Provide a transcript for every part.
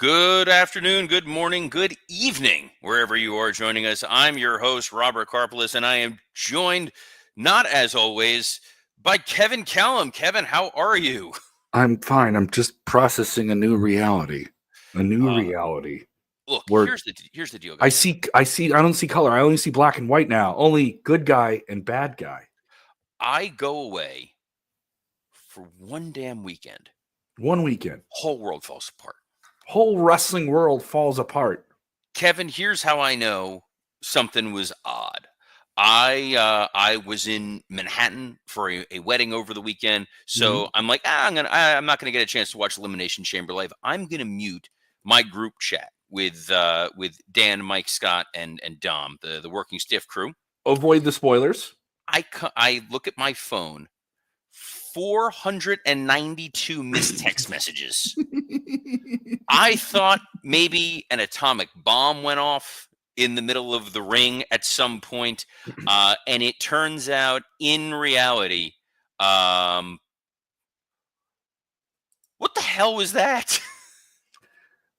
Good afternoon, good morning, good evening, wherever you are joining us. I'm your host, Robert Karpelis, and I am joined, not as always, by Kevin Callum. Kevin, how are you? I'm fine. I'm just processing a new reality. A new Uh, reality. Look, Where here's the deal, I guys. see I don't see color. I only see black and white now. Only good guy and bad guy. I go away for one damn weekend. One weekend. Whole world falls apart. Whole wrestling world falls apart. Kevin, here's how I know something was odd. I was in Manhattan for a wedding over the weekend, so I'm like, I'm not gonna get a chance to watch Elimination Chamber live. I'm gonna mute my group chat with Dan, Mike, Scott, and Dom, the working stiff crew. Avoid the spoilers. I look at my phone, 492 missed text messages. I thought maybe an atomic bomb went off in the middle of the ring at some point, and it turns out, in reality, um, what the hell was that?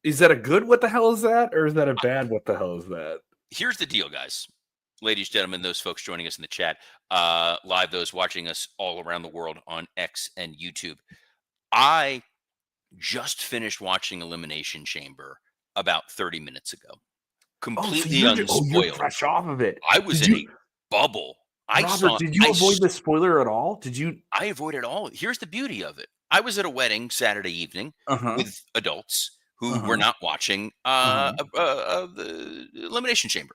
Is that a good what the hell is that? Or is that a bad what the hell is that? Here's the deal, guys. Ladies, gentlemen, those folks joining us in the chat, live, those watching us all around the world on X and YouTube. I just finished watching Elimination Chamber about 30 minutes ago. Completely You're unspoiled. fresh off of it. I was in a bubble. Robert, did you avoid the spoiler at all? Did you? I avoided all. Here's the beauty of it. I was at a wedding Saturday evening with adults who were not watching the Elimination Chamber.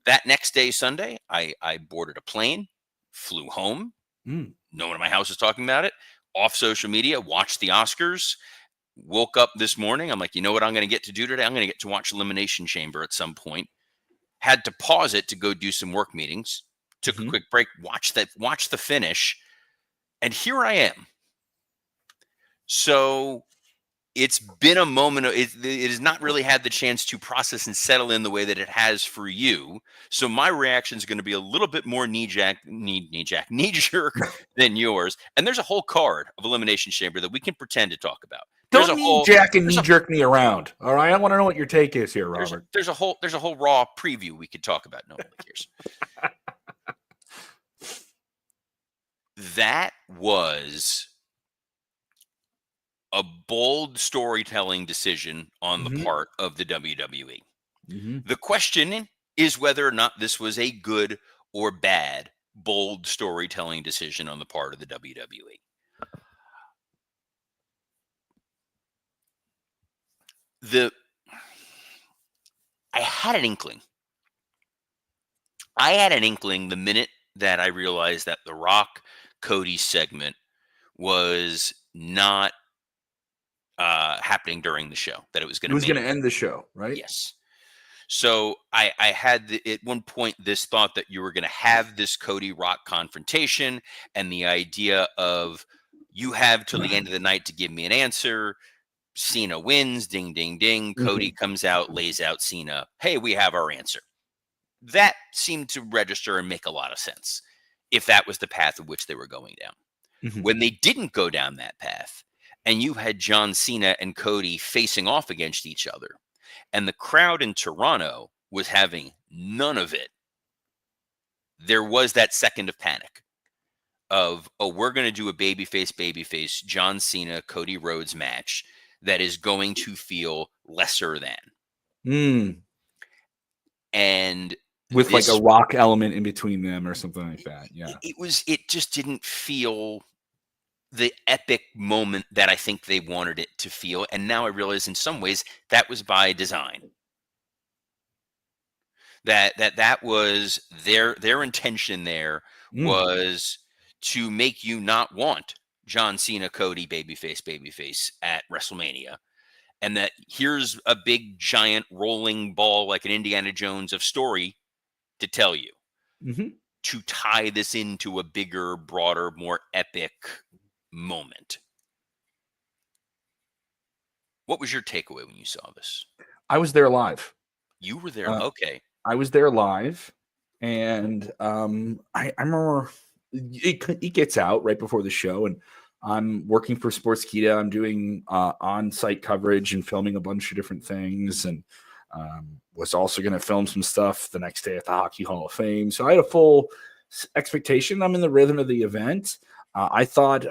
That next day, Sunday, I boarded a plane, flew home. No one in my house is talking about it. Off social media, watched the Oscars. Woke up this morning. I'm like, you know what I'm going to get to do today? I'm going to get to watch Elimination Chamber at some point. Had to pause it to go do some work meetings. Took a quick break. Watch the finish, and here I am. So it's been a moment. It has not really had the chance to process and settle in the way that it has for you. So my reaction is going to be a little bit more knee-jerk than yours. And there's a whole card of Elimination Chamber that we can pretend to talk about. Don't knee-jerk me around. All right, I want to know what your take is here, Robert. There's a whole Raw preview we could talk about. Nobody cares. That was a bold storytelling decision on the part of the WWE. The question is whether or not this was a good or bad bold storytelling decision on the part of the WWE. I had an inkling. The minute that I realized that the Rock Cody segment was not happening during the show, that it was going to end the show, right? Yes. So I had at one point this thought that you were going to have this Cody Rock confrontation, and the idea of you have till the end of the night to give me an answer. Cena wins, ding, ding, ding. Cody comes out, lays out Cena. Hey, we have our answer. That seemed to register and make a lot of sense if that was the path of which they were going down. When they didn't go down that path, and you had John Cena and Cody facing off against each other, and the crowd in Toronto was having none of it, there was that second of panic of, oh, we're going to do a babyface John Cena, Cody Rhodes match that is going to feel lesser than. And with like a Rock element in between them or something like that. Yeah. It just didn't feel the epic moment that I think they wanted it to feel. And now I realize in some ways that was by design. That was their intention there was to make you not want John Cena, Cody, babyface at WrestleMania. And that here's a big, giant, rolling ball like an Indiana Jones of story to tell you. To tie this into a bigger, broader, more epic moment. What was your takeaway when you saw this? I was there live. You were there? Okay. I was there live. And I remember it gets out right before the show. And I'm working for Sportskeeda. I'm doing on-site coverage and filming a bunch of different things, and was also going to film some stuff the next day at the Hockey Hall of Fame. So I had a full expectation. I'm in the rhythm of the event. I thought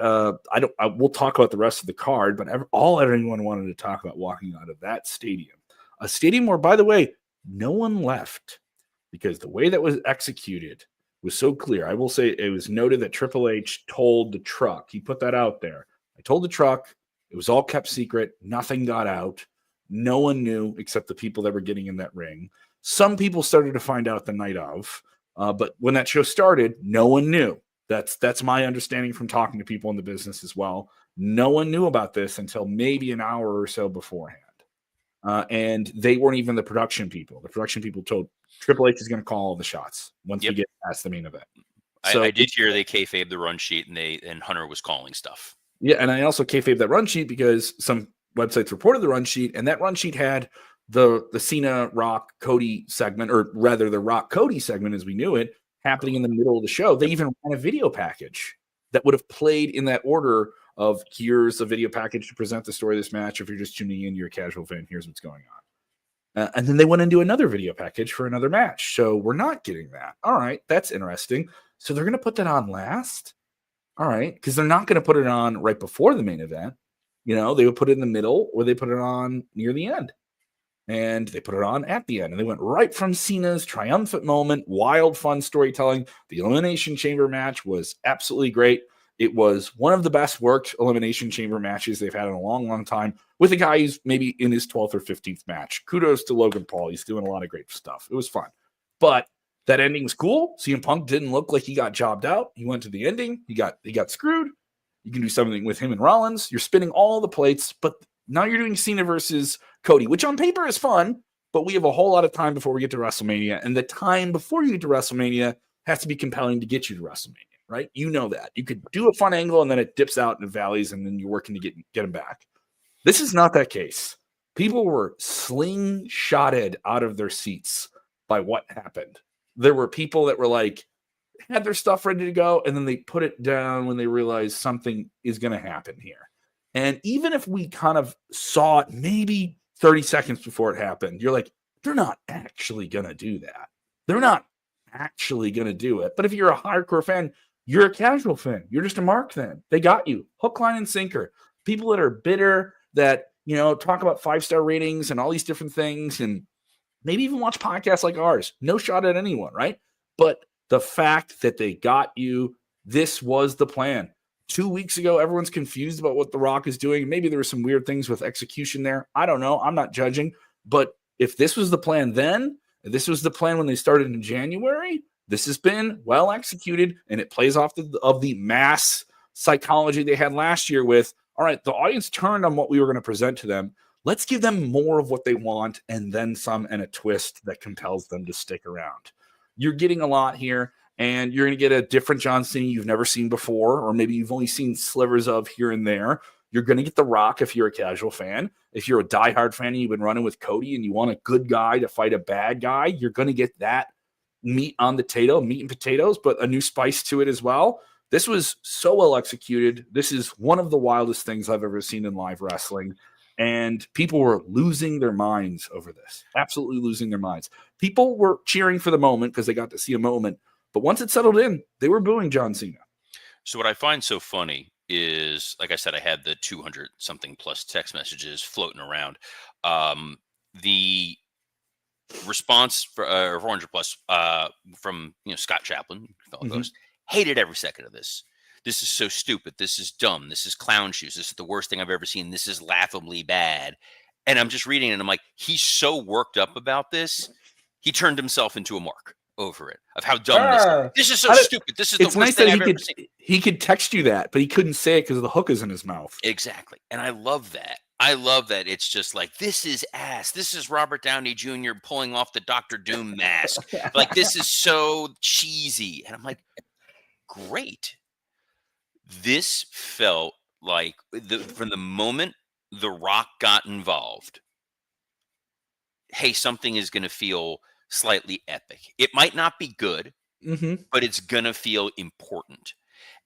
we'll talk about the rest of the card, but all everyone wanted to talk about walking out of that stadium, a stadium where, by the way, no one left, because the way that was executed was so clear. I will say it was noted that Triple H told the truck. He put that out there. I told the truck. It was all kept secret. Nothing got out. No one knew except the people that were getting in that ring. Some people started to find out the night of, but when that show started, no one knew. That's my understanding from talking to people in the business as well. No one knew about this until maybe an hour or so beforehand. And they weren't even the production people. The production people told Triple H is going to call all the shots once we get past the main event. So I did hear they kayfabe the run sheet, and Hunter was calling stuff. Yeah, and I also kayfabe that run sheet because some websites reported the run sheet, and that run sheet had the Cena Rock Cody segment, or rather the Rock Cody segment as we knew it, happening in the middle of the show. They even ran a video package that would have played in that order of here's a video package to present the story of this match. If you're just tuning in, you're a casual fan, here's what's going on. And then they went into another video package for another match. So we're not getting that. All right, that's interesting. So they're going to put that on last? All right, because they're not going to put it on right before the main event. They would put it in the middle, or they put it on near the end. And they put it on at the end. And they went right from Cena's triumphant moment, wild, fun storytelling. The Elimination Chamber match was absolutely great. It was one of the best worked Elimination Chamber matches they've had in a long, long time, with a guy who's maybe in his 12th or 15th match. Kudos to Logan Paul. He's doing a lot of great stuff. It was fun. But that ending was cool. CM Punk didn't look like he got jobbed out. He went to the ending. He got screwed. You can do something with him and Rollins. You're spinning all the plates, but now you're doing Cena versus Cody, which on paper is fun, but we have a whole lot of time before we get to WrestleMania, and the time before you get to WrestleMania has to be compelling to get you to WrestleMania, right? You know that. You could do a fun angle, and then it dips out in the valleys, and then you're working to get them back. This is not that case. People were slingshotted out of their seats by what happened. There were people that were like, had their stuff ready to go, and then they put it down when they realized something is going to happen here. And even if we kind of saw it maybe 30 seconds before it happened, you're like, they're not actually going to do that. They're not actually going to do it. But if you're a hardcore fan, you're a casual fan. You're just a mark fan. They got you. Hook, line, and sinker. People that are bitter, that, talk about 5-star ratings and all these different things, and maybe even watch podcasts like ours. No shot at anyone, right? But the fact that they got you, this was the plan. 2 weeks ago, everyone's confused about what The Rock is doing. Maybe there were some weird things with execution there. I don't know. I'm not judging. But if this was the plan then, if this was the plan when they started in January, this has been well executed, and it plays off of the mass psychology they had last year with, all right, the audience turned on what we were going to present to them. Let's give them more of what they want and then some, and a twist that compels them to stick around. You're getting a lot here, and you're going to get a different John Cena you've never seen before, or maybe you've only seen slivers of here and there. You're going to get The Rock if you're a casual fan. If you're a diehard fan and you've been running with Cody and you want a good guy to fight a bad guy, you're going to get that meat and potatoes, but a new spice to it as well. This was so well executed. This is one of the wildest things I've ever seen in live wrestling. And people were losing their minds over this, absolutely losing their minds. People were cheering for the moment because they got to see a moment. But once it settled in, they were booing John Cena. So what I find so funny is, like I said, I had the 200 something plus text messages floating around. The response for 400 plus from Scott Chaplin, fellow host, hated every second of this. This is so stupid. This is dumb. This is clown shoes. This is the worst thing I've ever seen. This is laughably bad. And I'm just reading it, and I'm like, he's so worked up about this. He turned himself into a mark over it of how dumb this is. This is so stupid. This is the worst thing I've ever seen. He could text you that, but he couldn't say it because the hook is in his mouth. Exactly. And I love that. I love that. It's just like, this is ass. This is Robert Downey Jr. pulling off the Dr. Doom mask. Like, this is so cheesy. And I'm like, great. This felt like from the moment The Rock got involved, hey, something is going to feel slightly epic. It might not be good, but it's going to feel important.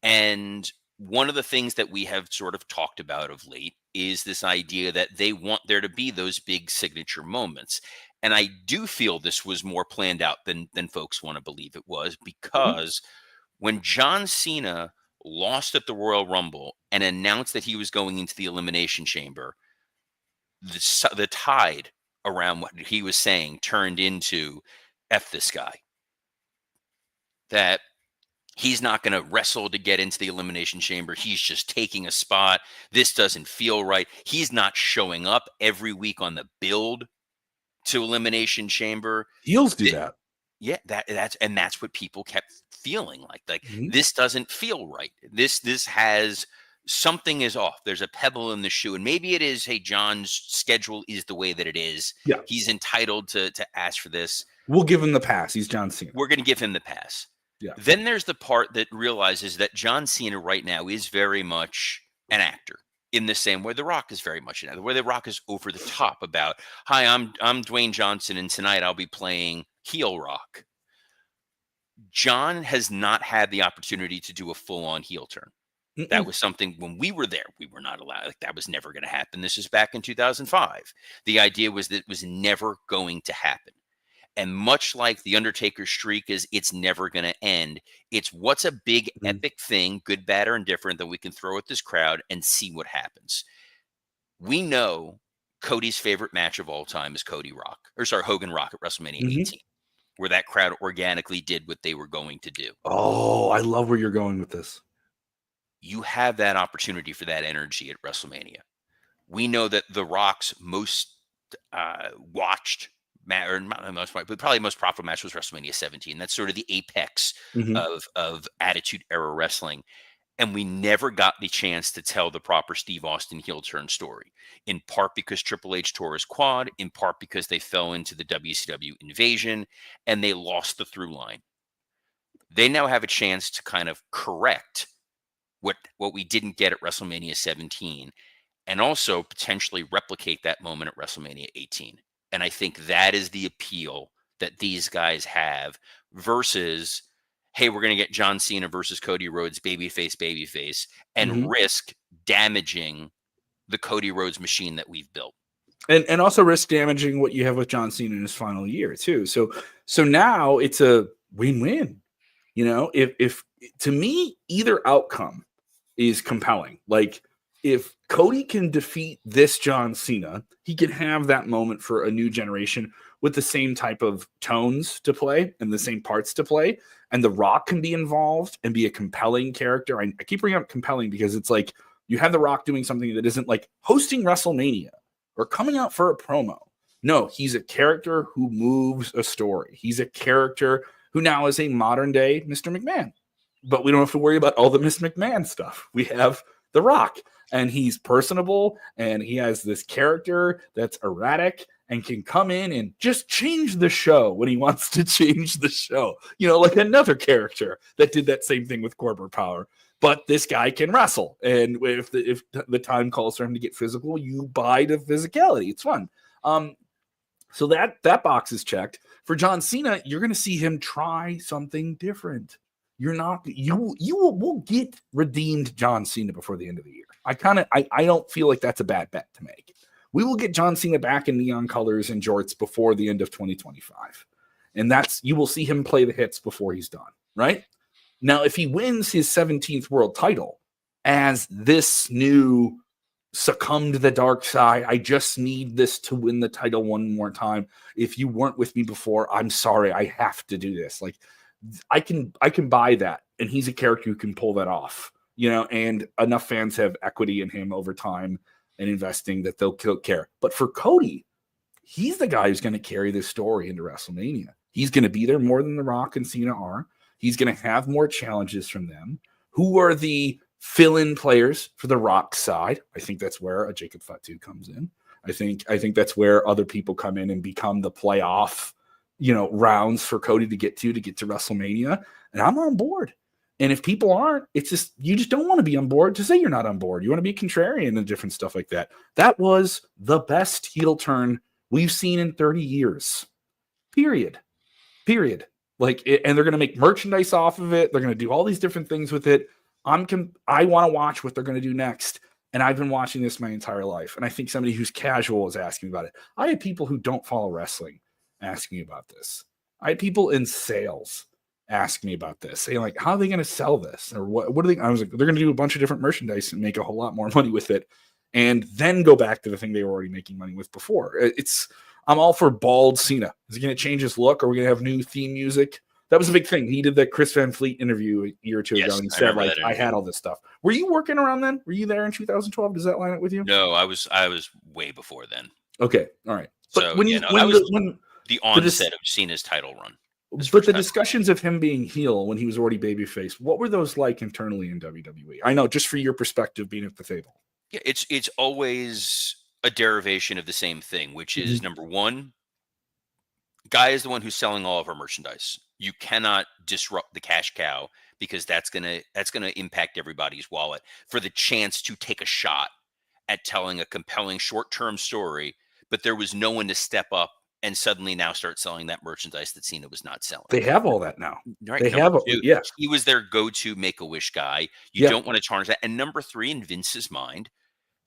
And one of the things that we have sort of talked about of late is this idea that they want there to be those big signature moments. And I do feel this was more planned out than folks want to believe it was, Mhm. because when John Cena lost at the Royal Rumble and announced that he was going into the Elimination Chamber, the tide around what he was saying turned into F this guy. That he's not going to wrestle to get into the Elimination Chamber. He's just taking a spot. This doesn't feel right. He's not showing up every week on the build to Elimination Chamber. Heels do that. Yeah, that's what people kept feeling like Mhm. this doesn't feel right. This has something is off. There's a pebble in the shoe, and maybe it is. Hey, John's schedule is the way that it is. Yeah. He's entitled to ask for this. We'll give him the pass. He's John Cena. We're going to give him the pass. Yeah. Then there's the part that realizes that John Cena right now is very much an actor, in the same way The Rock is very much an actor, where The Rock is over the top about, hi, I'm Dwayne Johnson, and tonight I'll be playing heel Rock. John has not had the opportunity to do a full-on heel turn. That was something when we were there, we were not allowed. Like, that was never going to happen. This is back in 2005. The idea was that it was never going to happen. And much like the Undertaker's streak is, it's never going to end. It's what's a big epic thing, good, bad, or indifferent, that we can throw at this crowd and see what happens. We know Cody's favorite match of all time is Hogan Rock at WrestleMania 18, where that crowd organically did what they were going to do. Oh, I love where you're going with this. You have that opportunity for that energy at WrestleMania. We know that The Rock's most watched or not most, but probably most profitable match was WrestleMania 17. That's sort of the apex of Attitude Era wrestling. And we never got the chance to tell the proper Steve Austin heel turn story, in part because Triple H tore his quad, in part because they fell into the WCW invasion and they lost the through line. They now have a chance to kind of correct what we didn't get at WrestleMania 17, and also potentially replicate that moment at WrestleMania 18. And I think that is the appeal that these guys have versus, hey, we're going to get John Cena versus Cody Rhodes, babyface, and risk damaging the Cody Rhodes machine that we've built. And also risk damaging what you have with John Cena in his final year too. So now it's a win-win. You know, if to me, either outcome is compelling. Like, if Cody can defeat this John Cena, he can have that moment for a new generation with the same type of tones to play and the same parts to play. And The Rock can be involved and be a compelling character. I keep bringing up compelling because it's like you have The Rock doing something that isn't like hosting WrestleMania or coming out for a promo. No, he's a character who moves a story. He's a character who now is a modern day Mr. McMahon. But we don't have to worry about all the Miss McMahon stuff. We have The Rock, and he's personable, and he has this character that's erratic and can come in and just change the show when he wants to change the show. You know, like another character that did that same thing with Corporate Power. But this guy can wrestle, and if the time calls for him to get physical, you buy the physicality. It's fun. So that box is checked. For John Cena, you're going to see him try something different. We'll get redeemed John Cena before the end of the year. I don't feel like that's a bad bet to make. We will get John Cena back in neon colors and jorts before the end of 2025. And you will see him play the hits before he's done, right? Now, if he wins his 17th world title as this new succumb to the dark side, I just need this to win the title one more time. If you weren't with me before, I'm sorry, I have to do this. Like, I can buy that, and he's a character who can pull that off, you know, and enough fans have equity in him over time and investing that they'll care. But for Cody, he's the guy who's going to carry this story into WrestleMania. He's going to be there more than The Rock and Cena are. He's going to have more challenges from them. Who are the fill-in players for The Rock side? I think that's where a Jacob Fatu comes in. I think that's where other people come in and become the playoff, you know, rounds for Cody to get to WrestleMania. And I'm on board. And if people aren't, it's just, you just don't want to be on board to say you're not on board. You want to be contrarian and different stuff like that. That was the best heel turn we've seen in 30 years. Period. Like, and they're going to make merchandise off of it. They're going to do all these different things with it. I want to watch what they're going to do next. And I've been watching this my entire life. And I think somebody who's casual is asking me about it. I had people who don't follow wrestling asking me about this. I had people in sales ask me about this, saying like, how are they going to sell this? Or what are they? I was like, they're going to do a bunch of different merchandise and make a whole lot more money with it. And then go back to the thing they were already making money with before. I'm all for bald Cena. Is he going to change his look? Are we going to have new theme music? That was a big thing. He did the Chris Van Fleet interview a year or two ago, and he said, like, I had all this stuff. Were you working around then? Were you there in 2012? Does that line up with you? No, I was way before then. Okay, all right. But So when the onset of Cena's title run. But the discussions of him being heel when he was already babyface, what were those like internally in WWE? I know, just for your perspective, being at the table. Yeah, it's always a derivation of the same thing, which is number one, Guy is the one who's selling all of our merchandise. You cannot disrupt the cash cow because that's gonna impact everybody's wallet for the chance to take a shot at telling a compelling short-term story, but there was no one to step up and suddenly now start selling that merchandise that Cena was not selling. They have all that now. Right. They have He was their go-to Make-A-Wish guy. You don't want to tarnish that. And number three, in Vince's mind,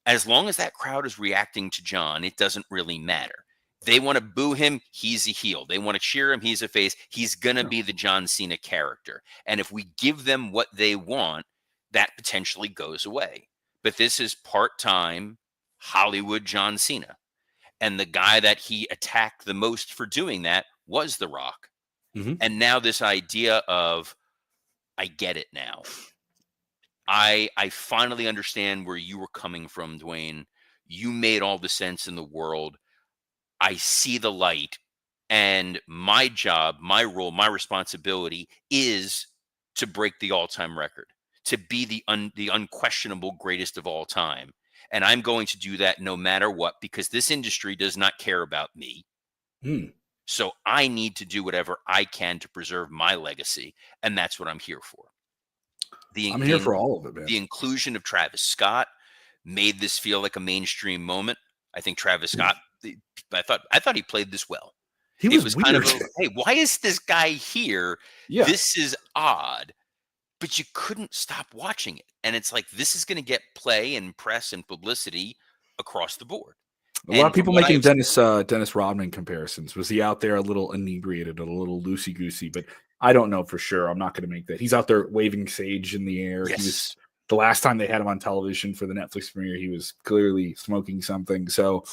as long as that crowd is reacting to John, it doesn't really matter. They want to boo him, he's a heel. They want to cheer him, he's a face. He's going to be the John Cena character. And if we give them what they want, that potentially goes away. But this is part-time Hollywood John Cena. And the guy that he attacked the most for doing that was The Rock. And now this idea of, I get it now. I finally understand where you were coming from, Dwayne. You made all the sense in the world. I see the light, and my job, my role, my responsibility is to break the all-time record, to be the unquestionable greatest of all time. And I'm going to do that no matter what, because this industry does not care about me. So I need to do whatever I can to preserve my legacy, and that's what I'm here for. I'm here for all of it, man. The inclusion of Travis Scott made this feel like a mainstream moment. I think Travis Scott, I thought he played this well. He was weird. Kind of hey, why is this guy here? Yeah. This is odd. But you couldn't stop watching it. And it's like, this is going to get play and press and publicity across the board. A lot of people making Dennis Rodman comparisons. Was he out there a little inebriated, a little loosey-goosey? But I don't know for sure. I'm not going to make that. He's out there waving sage in the air. Yes. He was, the last time they had him on television for the Netflix premiere, he was clearly smoking something. So,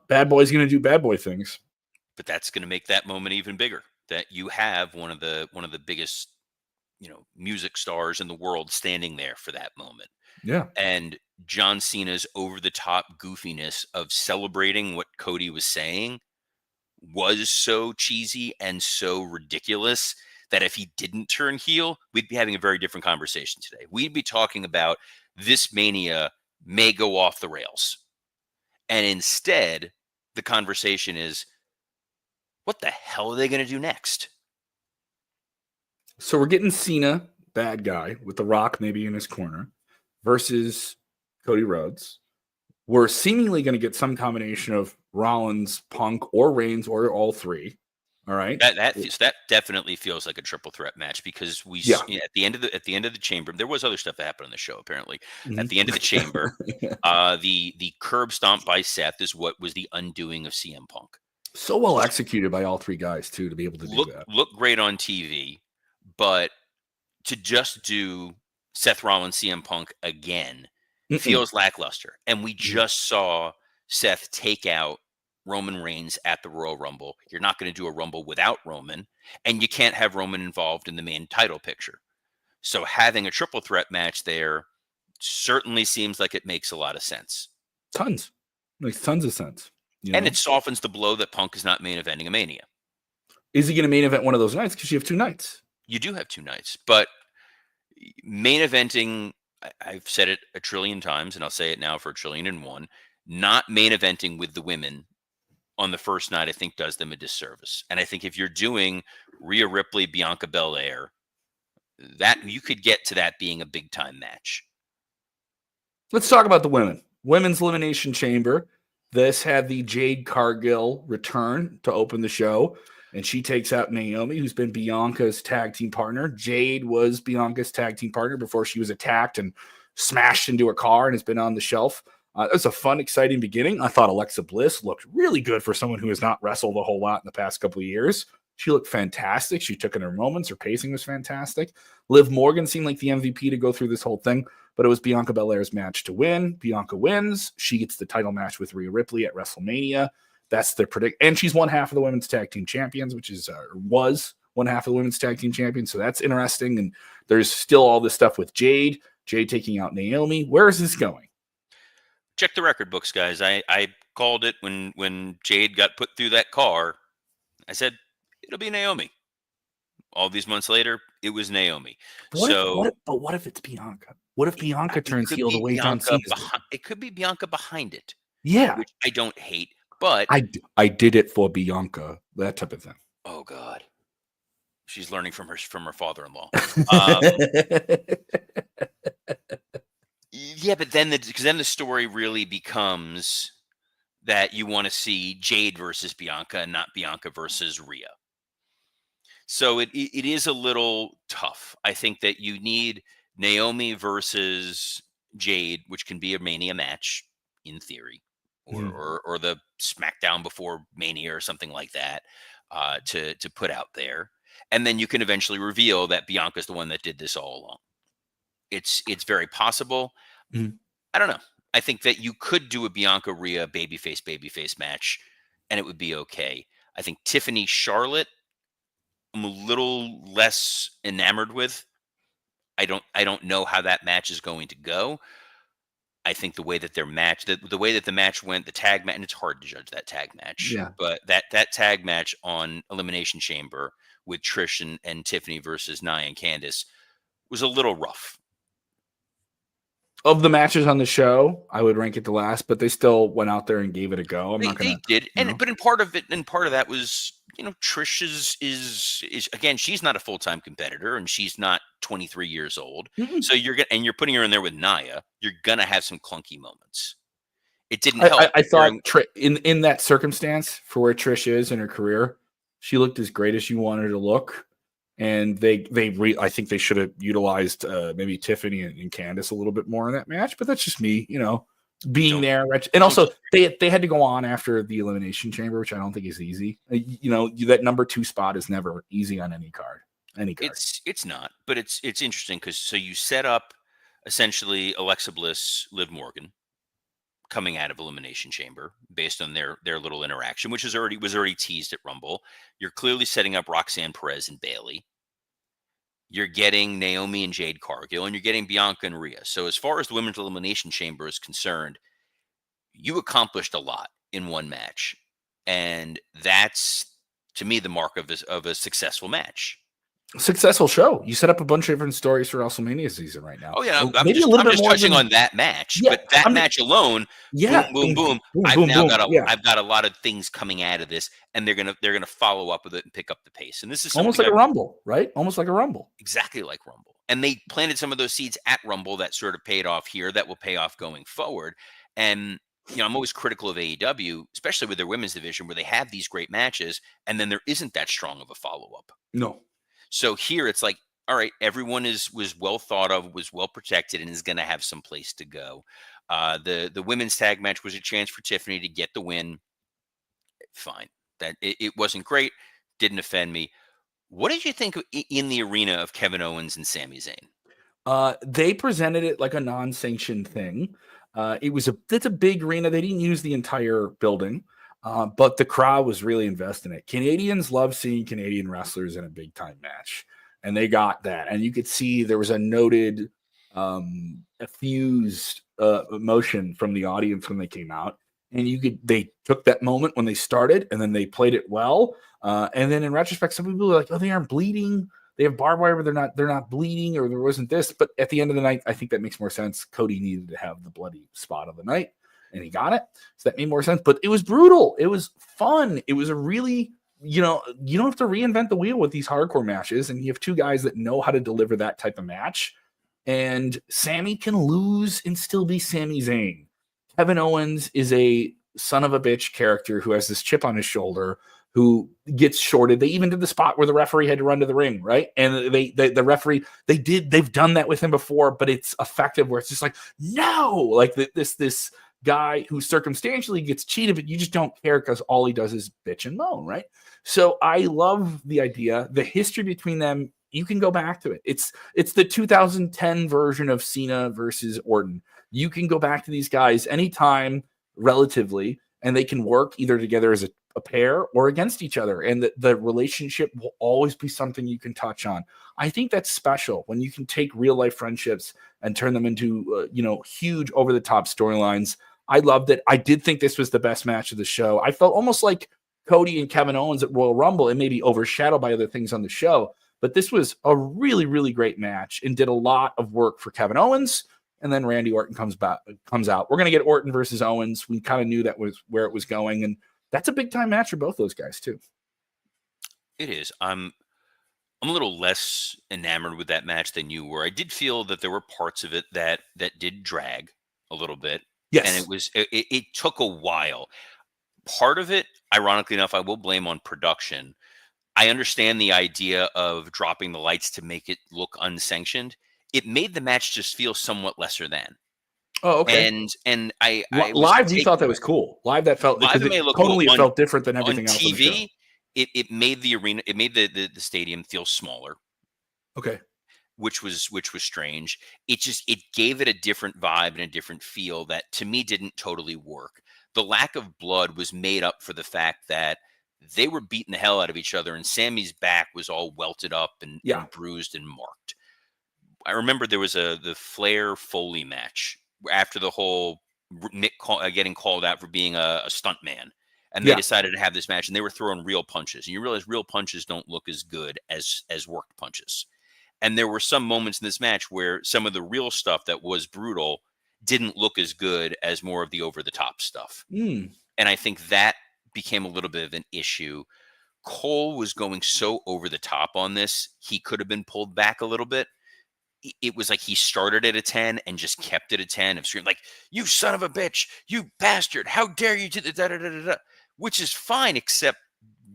bad boy's going to do bad boy things. But that's going to make that moment even bigger. That you have one of the biggest, music stars in the world standing there for that moment. Yeah. And John Cena's over-the-top goofiness of celebrating what Cody was saying was so cheesy and so ridiculous that if he didn't turn heel, we'd be having a very different conversation today. We'd be talking about this Mania may go off the rails. And instead, the conversation is, what the hell are they going to do next? So we're getting Cena, bad guy, with The Rock maybe in his corner, versus Cody Rhodes. We're seemingly going to get some combination of Rollins, Punk, or Reigns, or all three. All right, that definitely feels like a triple threat match because at the end of the chamber, there was other stuff that happened on the show. Apparently, at the end of the chamber, the curb stomp by Seth is what was the undoing of CM Punk. So well executed by all three guys too to be able to do that. Look great on TV. But to just do Seth Rollins, CM Punk again feels lackluster. And we just saw Seth take out Roman Reigns at the Royal Rumble. You're not going to do a Rumble without Roman, and you can't have Roman involved in the main title picture. So having a triple threat match there certainly seems like it makes a lot of sense. Makes tons of sense. And it softens the blow that Punk is not main eventing a Mania. Is he going to main event one of those nights? Because you have two nights. You do have two nights, but main eventing, I've said it a trillion times, and I'll say it now for 1,000,000,001, not main eventing with the women on the first night, I think does them a disservice. And I think if you're doing Rhea Ripley, Bianca Belair, that you could get to that being a big time match. Let's talk about the women. Women's Elimination Chamber. This had the Jade Cargill return to open the show. and she takes out Naomi, who's been Bianca's tag team partner. Jade was Bianca's tag team partner before she was attacked and smashed into a car and has been on the shelf. It was a fun, exciting beginning. I thought Alexa Bliss looked really good for someone who has not wrestled a whole lot in the past couple of years. She looked fantastic. She took in her moments. Her pacing was fantastic. Liv Morgan seemed like the MVP to go through this whole thing, but it was Bianca Belair's match to win. Bianca wins. She gets the title match with Rhea Ripley at WrestleMania. That's their predict. And she's one half of the women's tag team champions, which is was one half of the women's tag team champions. So that's interesting. And there's still all this stuff with Jade taking out Naomi. Where is this going? Check the record books, guys. I called it when Jade got put through that car. I said, it'll be Naomi. All these months later, it was Naomi. What if it's Bianca? What if Bianca turns heel the way John Cena? It could be Bianca behind it. Yeah. Which I don't hate, but I did it for Bianca. That type of thing. Oh God. She's learning from her father-in-law. Yeah, but then the story really becomes that you want to see Jade versus Bianca and not Bianca versus Rhea. So it is a little tough. I think that you need Naomi versus Jade, which can be a Mania match in theory, or the SmackDown before Mania or something like that, to put out there, and then you can eventually reveal that Bianca's the one that did this all along. It's very possible. I don't know. I think that you could do a Bianca Rhea babyface match, and it would be okay. I think Tiffany Charlotte, I'm a little less enamored with. I don't know how that match is going to go. I think the way that their match, the way that the match went, the tag match, and it's hard to judge that tag match. Yeah. But that tag match on Elimination Chamber with Trish and Tiffany versus Nia and Candice was a little rough. Of the matches on the show, I would rank it the last, but they still went out there and gave it a go. They did, but in part of that was, Trish is again, she's not a full-time competitor and she's not 23 years old. Mm-hmm. So you're putting her in there with Nia. You're gonna have some clunky moments. It didn't help. I thought in that circumstance for where Trish is in her career, she looked as great as you wanted her to look. And I think they should have utilized maybe Tiffany and Candice a little bit more in that match. But that's just me, being there. And also, they had to go on after the Elimination Chamber, which I don't think is easy. That number 2 spot is never easy on any card. It's not, but it's interesting because so you set up essentially Alexa Bliss, Liv Morgan coming out of Elimination Chamber based on their little interaction, which was already teased at Rumble. You're clearly setting up Roxanne Perez and Bayley. You're getting Naomi and Jade Cargill, and you're getting Bianca and Rhea. So as far as the Women's Elimination Chamber is concerned, you accomplished a lot in one match. And that's, to me, the mark of a successful match. Successful show. You set up a bunch of different stories for WrestleMania season right now. Oh yeah, I'm just touching on that match, but that match alone, boom. I've got a lot of things coming out of this, and they're gonna follow up with it and pick up the pace. And this is almost like a Rumble, right? Almost like a Rumble. Exactly like Rumble. And they planted some of those seeds at Rumble that sort of paid off here. That will pay off going forward. And I'm always critical of AEW, especially with their women's division, where they have these great matches, and then there isn't that strong of a follow up. No. So here it's like, all right, everyone was well thought of, was well protected, and is going to have some place to go. The women's tag match was a chance for Tiffany to get the win. Fine. That it wasn't great. Didn't offend me. What did you think in the arena of Kevin Owens and Sami Zayn? They presented it like a non-sanctioned thing. It's a big arena. They didn't use the entire building. But the crowd was really invested in it. Canadians love seeing Canadian wrestlers in a big time match, and they got that. And you could see there was a noted, effused emotion from the audience when they came out. And they took that moment when they started, and then they played it well. And then in retrospect, some people are like, "Oh, they aren't bleeding. They have barbed wire, but they're not bleeding, or there wasn't this." But at the end of the night, I think that makes more sense. Cody needed to have the bloody spot of the night, and he got it. So that made more sense. But it was brutal. It was fun. It was a really, you don't have to reinvent the wheel with these hardcore matches. And you have 2 guys that know how to deliver that type of match. And Sami can lose and still be Sami Zayn. Kevin Owens is a son of a bitch character who has this chip on his shoulder who gets shorted. They even did the spot where the referee had to run to the ring, right? And the referee, they've done that with him before, but it's effective where it's just like, no, like this guy who circumstantially gets cheated, but you just don't care because all he does is bitch and moan, right? So I love the idea, the history between them. You can go back to it. It's the 2010 version of Cena versus Orton. You can go back to these guys anytime, relatively, and they can work either together as a pair or against each other. And the relationship will always be something you can touch on. I think that's special when you can take real life friendships and turn them into, huge over the top storylines. I loved it. I did think this was the best match of the show. I felt almost like Cody and Kevin Owens at Royal Rumble, and maybe overshadowed by other things on the show. But this was a really, really great match and did a lot of work for Kevin Owens. And then Randy Orton comes out. We're going to get Orton versus Owens. We kind of knew that was where it was going. And that's a big time match for both those guys, too. It is. I'm a little less enamored with that match than you were. I did feel that there were parts of it that did drag a little bit. And Yes. it took a while. Part of it, ironically enough, I will blame on production. I understand the idea of dropping the lights to make it look unsanctioned. It made the match just feel somewhat lesser than. Oh, okay. And I was Live, you thought that taken was cool. Live, that felt live. because It it may look cool totally it on felt different than everything else on the show. TV. It made the arena, it made the stadium feel smaller, Okay. which was strange. It gave it a different vibe and a different feel that to me didn't totally work. The lack of blood was made up for the fact that they were beating the hell out of each other, and Sammy's back was all welted up Yeah. and bruised and marked. I remember there was the Flair Foley match after the whole Nick getting called out for being a stunt man, and they Yeah. decided to have this match, and they were throwing real punches, and you realize real punches don't look as good as worked punches. And there were some moments in this match where some of the real stuff that was brutal didn't look as good as more of the over the top stuff. Mm. And I think that became a little bit of an issue. Cole was going so over the top on this, he could have been pulled back a little bit. It was like he started at a 10 and just kept it a 10 of screaming like, "You son of a bitch, you bastard, how dare you do the da da da da da," which is fine, except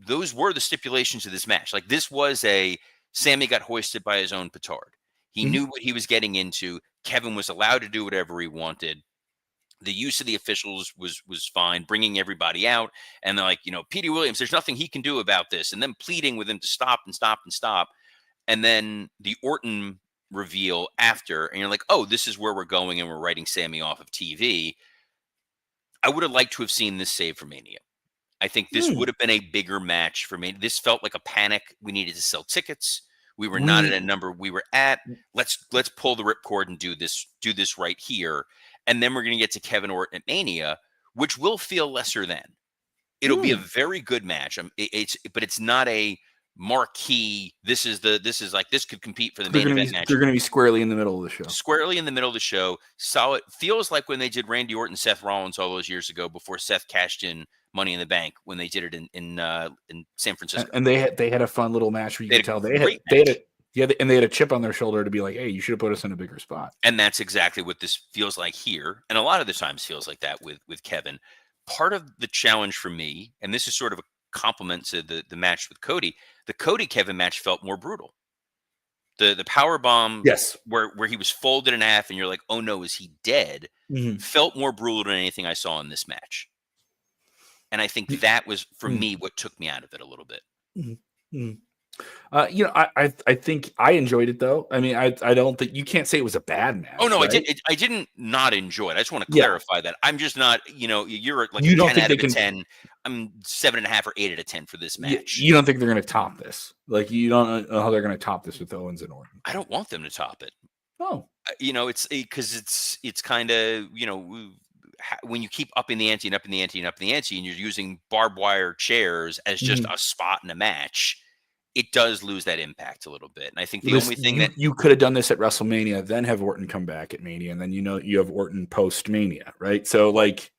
those were the stipulations of this match. Like this was a Sammy got hoisted by his own petard. He Mhm. knew what he was getting into. Kevin was allowed to do whatever he wanted. The use of the officials was fine, bringing everybody out, and they're like, Petey Williams, there's nothing he can do about this, and then pleading with him to stop and stop and stop, and then the Orton reveal after, and you're like, oh, this is where we're going, and we're writing Sammy off of TV. I would have liked to have seen this save for Mania. I think this would Mm. have been a bigger match for me. This felt like a panic. We needed to sell tickets. We were not at a We number we were at. Let's pull the ripcord and do this right here. And then we're going to get to Kevin Orton at Mania, which will feel lesser than. It'll be a mm. very good match. But it's not a marquee. This could compete for the main event match. They're gonna be squarely in the middle of the show. Squarely in the middle of the show. Solid. Feels like when they did Randy Orton, Seth Rollins all those years ago before Seth cashed in Money in the Bank when they did it in San Francisco. And they had a fun little match where you They could tell had a great match. and they had a chip on their shoulder to be like, hey, you should have put us in a bigger spot. And that's exactly what this feels like here. And a lot of the times feels like that with Kevin. Part of the challenge for me, and this is sort of a compliment to the match with Cody, the Cody Kevin match felt more brutal. The power bomb, Yes. where he was folded in half and you're like, oh no, is he dead? Mhm. Felt more brutal than anything I saw in this match. And I think that was, for me, what took me out of it a little bit. Mhm. Mhm. I think I enjoyed it though. I mean, I don't think you can't say it was a bad match. Oh no, right? I didn't not enjoy it. I just want to Yeah. clarify that I'm just not. You're like You a don't 10 think out they of a can- 10. I'm 7.5 or 8 out of 10 for this match. You don't think they're going to top this? Like you don't know how they're going to top this with Owens and Orton? I don't want them to top it. Oh, It's because it's kind of when you keep upping the ante and upping the ante and upping the ante, and you're using barbed wire chairs as just a spot in a match, it does lose that impact a little bit. And I think the only thing that you could have done this at WrestleMania, then have Orton come back at Mania, and then you have Orton post Mania, right? So like,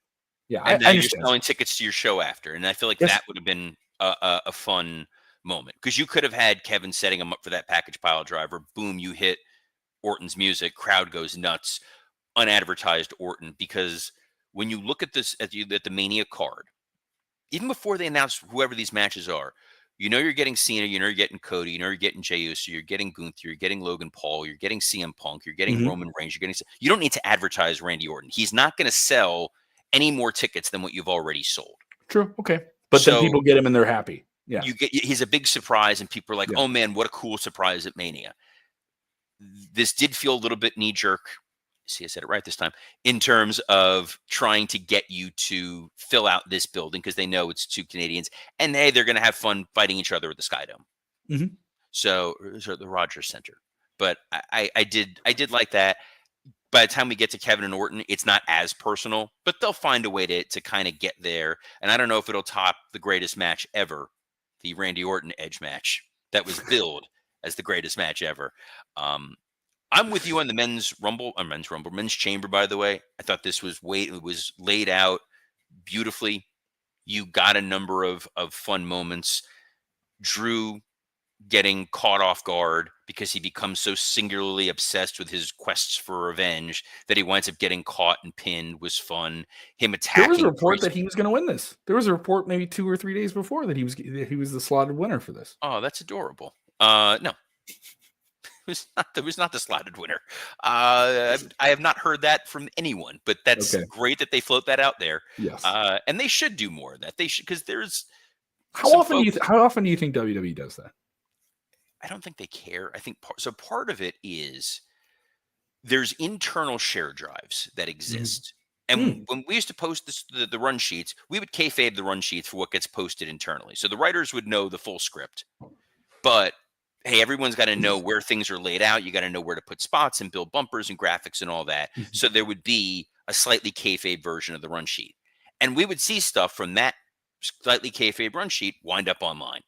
yeah, and I then you're understand. selling tickets to your show after, and I feel like Yes. that would have been a fun moment because you could have had Kevin setting him up for that package pile driver. Boom, you hit Orton's music, crowd goes nuts, unadvertised Orton. Because when you look at this at the Mania card, even before they announce whoever these matches are, you're getting Cena, you're getting Cody, you're getting Jey Uso, you're getting Gunther, you're getting Logan Paul, you're getting CM Punk, you're getting Roman Reigns, you don't need to advertise Randy Orton. He's not going to sell any more tickets than what you've already sold. True. Okay. But then people get him and they're happy. Yeah. He's a big surprise and people are like, oh man, what a cool surprise at Mania. This did feel a little bit knee jerk. See, I said it right this time, in terms of trying to get you to fill out this building because they know it's two Canadians and hey, they're going to have fun fighting each other at the Skydome. So the Rogers Center. But I did like that. By the time we get to Kevin and Orton, it's not as personal, but they'll find a way to kind of get there. And I don't know if it'll top the greatest match ever, the Randy Orton Edge match that was billed as the greatest match ever. I'm with you on the men's chamber, by the way. I thought this was it was laid out beautifully. You got a number of fun moments. Drew getting caught off guard because he becomes so singularly obsessed with his quests for revenge that he winds up getting caught and pinned was fun. Him attacking. There was a report that he was going to win this. There was a report maybe 2 or 3 days before that he was the slotted winner for this. Oh, that's adorable. No. It was not the slotted winner. I have not heard that from anyone, but that's great that they float that out there. Yes. And they should do more of that. They should, because there's how often do you think WWE does that? I don't think they care. I think part of it is there's internal share drives that exist. And when we used to post the run sheets, we would kayfabe the run sheets for what gets posted internally. So the writers would know the full script, but hey, everyone's got to know where things are laid out. You got to know where to put spots and build bumpers and graphics and all that. So there would be a slightly kayfabe version of the run sheet. And we would see stuff from that slightly kayfabe run sheet wind up online.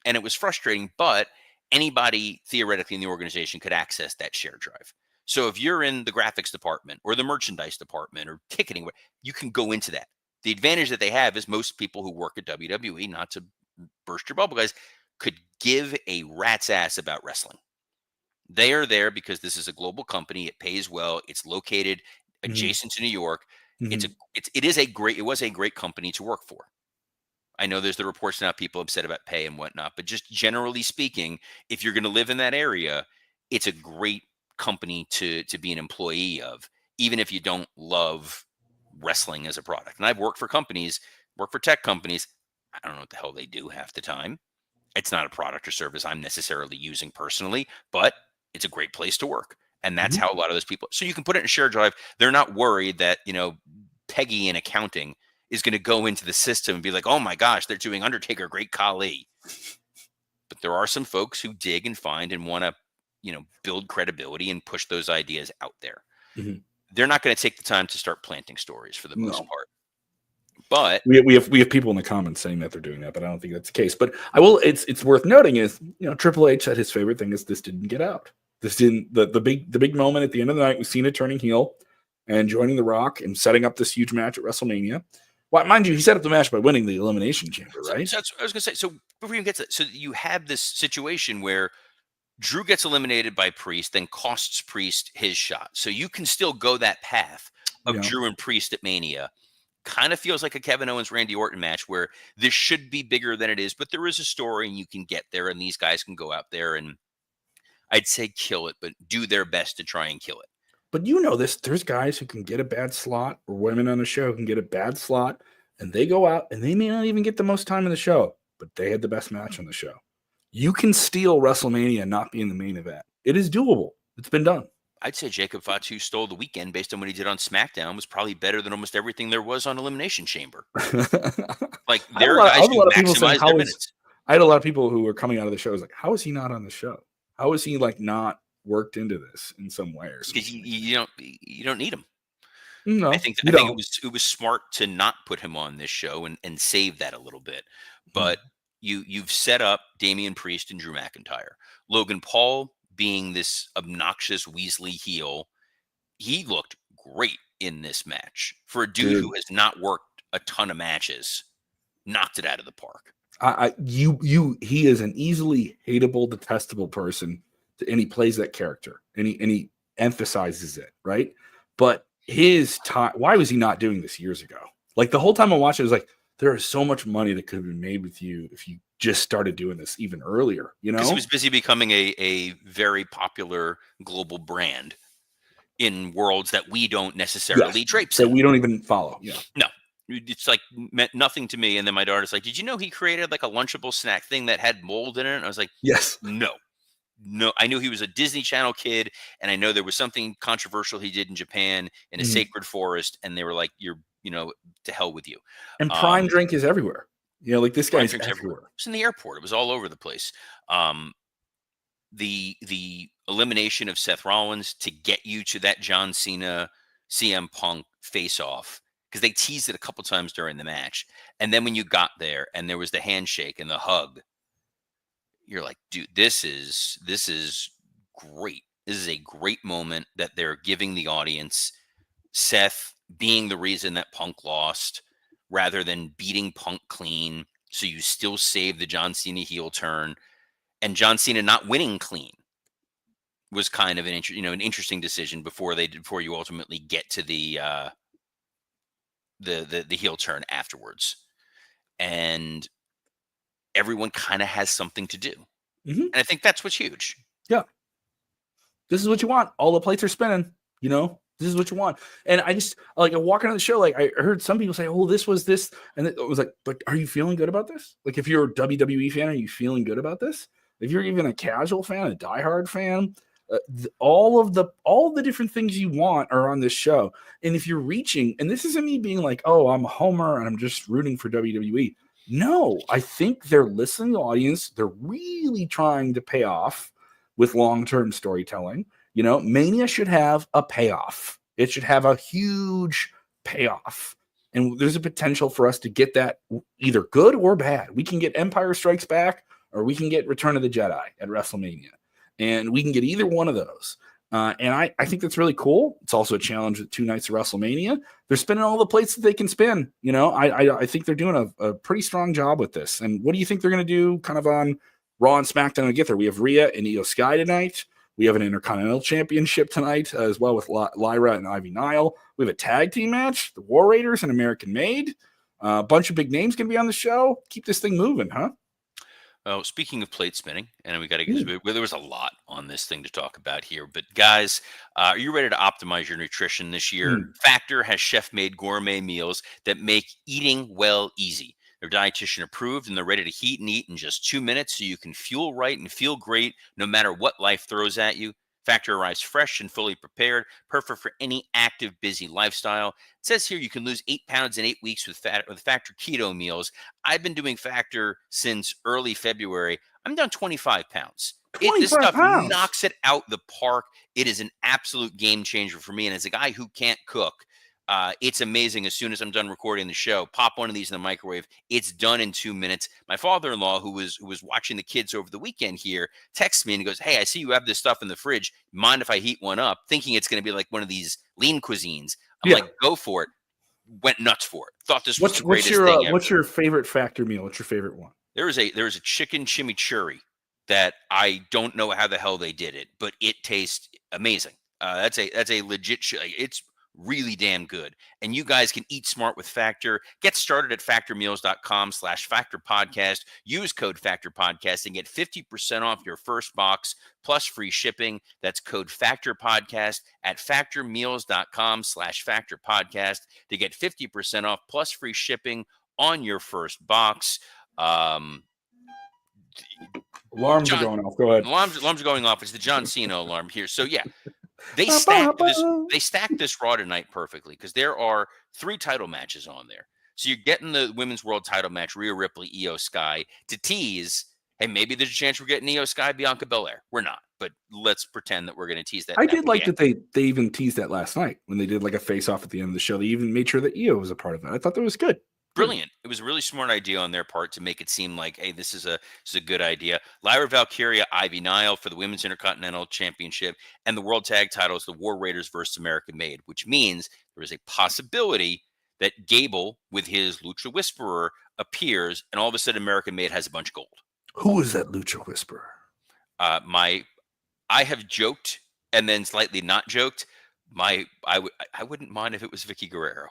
And it was frustrating, but anybody theoretically in the organization could access that share drive. So if you're in the graphics department or the merchandise department or ticketing, you can go into that. The advantage that they have is most people who work at WWE, not to burst your bubble, guys, could give a rat's ass about wrestling. They are there because this is a global company. It pays well. It's located adjacent to New York. It was a great company to work for. I know there's the reports now, people upset about pay and whatnot, but just generally speaking, if you're going to live in that area, it's a great company to be an employee of, even if you don't love wrestling as a product. And I've worked for tech companies. I don't know what the hell they do half the time. It's not a product or service I'm necessarily using personally, but it's a great place to work. And that's how a lot of those people, so you can put it in a share drive. They're not worried that, Peggy in accounting is going to go into the system and be like, oh my gosh, they're doing Undertaker, Great Khali. But there are some folks who dig and find and want to, build credibility and push those ideas out there. They're not going to take the time to start planting stories for the most part. But we have people in the comments saying that they're doing that, but I don't think that's the case. But I will. It's worth noting is Triple H said his favorite thing is this didn't get out. This didn't the big moment at the end of the night was Cena turning heel and joining The Rock and setting up this huge match at WrestleMania. Well, mind you, he set up the match by winning the Elimination Chamber, right? So I was going to say. So before we even get to that, so you have this situation where Drew gets eliminated by Priest, then costs Priest his shot. So you can still go that path of Drew and Priest at Mania. Kind of feels like a Kevin Owens Randy Orton match where this should be bigger than it is, but there is a story and you can get there, and these guys can go out there and I'd say kill it, but do their best to try and kill it. But there's guys who can get a bad slot, or women on the show who can get a bad slot, and they go out and they may not even get the most time in the show, but they had the best match on the show. You can steal WrestleMania and not be in the main event. It is doable. It's been done. I'd say Jacob Fatu stole the weekend based on what he did on SmackDown was probably better than almost everything there was on Elimination Chamber. Like there are guys who maximize their minutes. I had a lot of people who were coming out of the show like, how is he not on the show? How is he not worked into this in some way or something? You don't need him. No, I think it was smart to not put him on this show and save that a little bit. But you've set up Damian Priest and Drew McIntyre. Logan Paul being this obnoxious Weasley heel, he looked great in this match. For a dude who has not worked a ton of matches, knocked it out of the park. He is an easily hateable, detestable person, and he plays that character, and he emphasizes it, right? But his time, why was he not doing this years ago? Like the whole time I watched it, I was like, there is so much money that could have been made with you if you just started doing this even earlier, you Because he know? was busy becoming a very popular global brand in worlds that we don't Yes, necessarily traipse that in. we don't even follow. Yeah. No, it's like meant nothing to me. And then my daughter's like, "Did you know he created like a Lunchable snack thing that had mold in it?" And I was like, Yes. "No, no." I knew he was a Disney Channel kid, and I know there was something controversial he did in Japan in a Mhm. sacred forest, and they were like, "You're, to hell with you." And Prime Um, Drink is everywhere. Like this Prime guy's drinks everywhere. everywhere. It was in the airport. It was all over the place. Um, the elimination of Seth Rollins to get you to that John Cena CM Punk face off, because they teased it a couple times during the match, and then when you got there and there was the handshake and the hug, you're like, dude, this is great. This is a great moment that they're giving the audience. Seth being the reason that Punk lost, rather than beating Punk clean, so you still save the John Cena heel turn, and John Cena not winning clean was kind of an interesting decision before you ultimately get to the heel turn afterwards, and everyone kind of has something to do, Mhm. and I think that's what's huge. Yeah. This is what you want. All the plates are spinning, This is what you want. And I just like I walk into the show, like I heard some people say, "Oh, this was this," and it was like, "But are you feeling good about this? Like, if you're a WWE fan, are you feeling good about this? If you're even a casual fan, a diehard fan, all the different things you want are on this show. And if you're reaching, and this isn't me being like, "Oh, I'm a homer and I'm just rooting for WWE." No, I think they're listening to the audience. They're really trying to pay off with long-term storytelling. Mania should have a payoff. It should have a huge payoff. And there's a potential for us to get that either good or bad. We can get Empire Strikes Back or we can get Return of the Jedi at WrestleMania. And we can get either one of those. And I think that's really cool. It's also a challenge with 2 nights of WrestleMania. They're spinning all the plates that they can spin. I think they're doing a pretty strong job with this. And what do you think they're going to do kind of on Raw and SmackDown to get there? We have Rhea and Io Sky tonight. We have an Intercontinental Championship tonight as well with Lyra and Ivy Nile. We have a tag team match, the War Raiders and American Made. A bunch of big names going to be on the show. Keep this thing moving, huh? Well, speaking of plate spinning, and we got to Mm. get there was a lot on this thing to talk about here. But guys, are you ready to optimize your nutrition this year? Mm. Factor has chef-made gourmet meals that make eating well easy. They're dietitian approved and they're ready to heat and eat in just 2 minutes, so you can fuel right and feel great no matter what life throws at you. Factor arrives fresh and fully prepared, perfect for any active, busy lifestyle. It says here you can lose 8 pounds in 8 weeks with Factor keto meals. I've been doing Factor since early February. I'm down 25 pounds. This 25 stuff pounds. knocks it out the park. It is an absolute game changer for me. And as a guy who can't cook, it's amazing. As soon as I'm done recording the show, pop one of these in the microwave. It's done in 2 minutes. My father-in-law, who was watching the kids over the weekend here, texts me and he goes, "Hey, I see you have this stuff in the fridge. Mind if I heat one up?" Thinking it's going to be like one of these lean cuisines. I'm Yeah. like, "Go for it." Went nuts for it. Thought this was What's the what's greatest your thing ever. what's your favorite Factor meal? What's your favorite one? There is a chicken chimichurri that I don't know how the hell they did it, but it tastes amazing. That's a legit. It's really damn good. And you guys can eat smart with Factor. Get started at factormeals.com/Factor Podcast. Use code Factor Podcast and get 50% off your first box plus free shipping. That's code Factor Podcast at factormeals.com/Factor Podcast to get 50% off plus free shipping on your first box. Um, Alarms are John, going off. Go ahead. alarms are going off. It's the John Cena alarm here. So yeah, they Ba, ba, stacked ba. this. They stacked this Raw tonight perfectly because there are 3 title matches on there. So you're getting the women's world title match, Rhea Ripley, Io Sky, to tease. Hey, maybe there's a chance we're getting Io Sky, Bianca Belair. We're not, but let's pretend that we're going to tease that. I That did would be like that they even teased that last night when they did like a face off at the end of the show. They even made sure that Io was a part of it. I thought that was good. Good. brilliant. It was a really smart idea on their part to make it seem like, hey, this is a good idea. Lyra Valkyria, Ivy Nile for the Women's Intercontinental Championship, and the World Tag Titles, the War Raiders versus American Made, which means there is a possibility that Gable, with his Lucha Whisperer, appears, and all of a sudden American Made has a bunch of gold. Who is that Lucha Whisperer? I have joked and then slightly not joked. I wouldn't mind if it was Vicky Guerrero.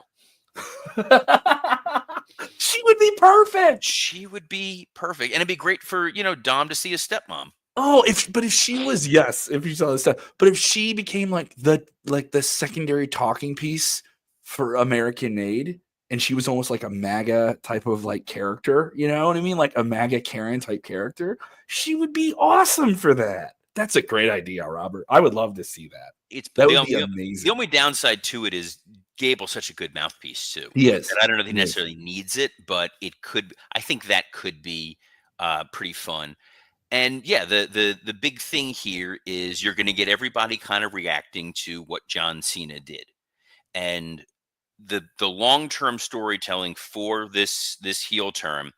She would be perfect. She would be perfect, and it'd be great for Dom to see his stepmom. Oh, if she was, yes, if you saw this stuff, but if she became like the secondary talking piece for American Made, and she was almost like a MAGA type of like character, you know what I mean? Like a MAGA Karen type character, she would be awesome for that. That's a great idea, Robert. I would love to see that. It's That would be amazing. the only downside to it is Gable's such a good mouthpiece too. He is. And I don't know if he He is. necessarily needs it, but it could. I think that could be pretty fun. And yeah, the big thing here is you're going to get everybody kind of reacting to what John Cena did, and the long term storytelling for this heel turn,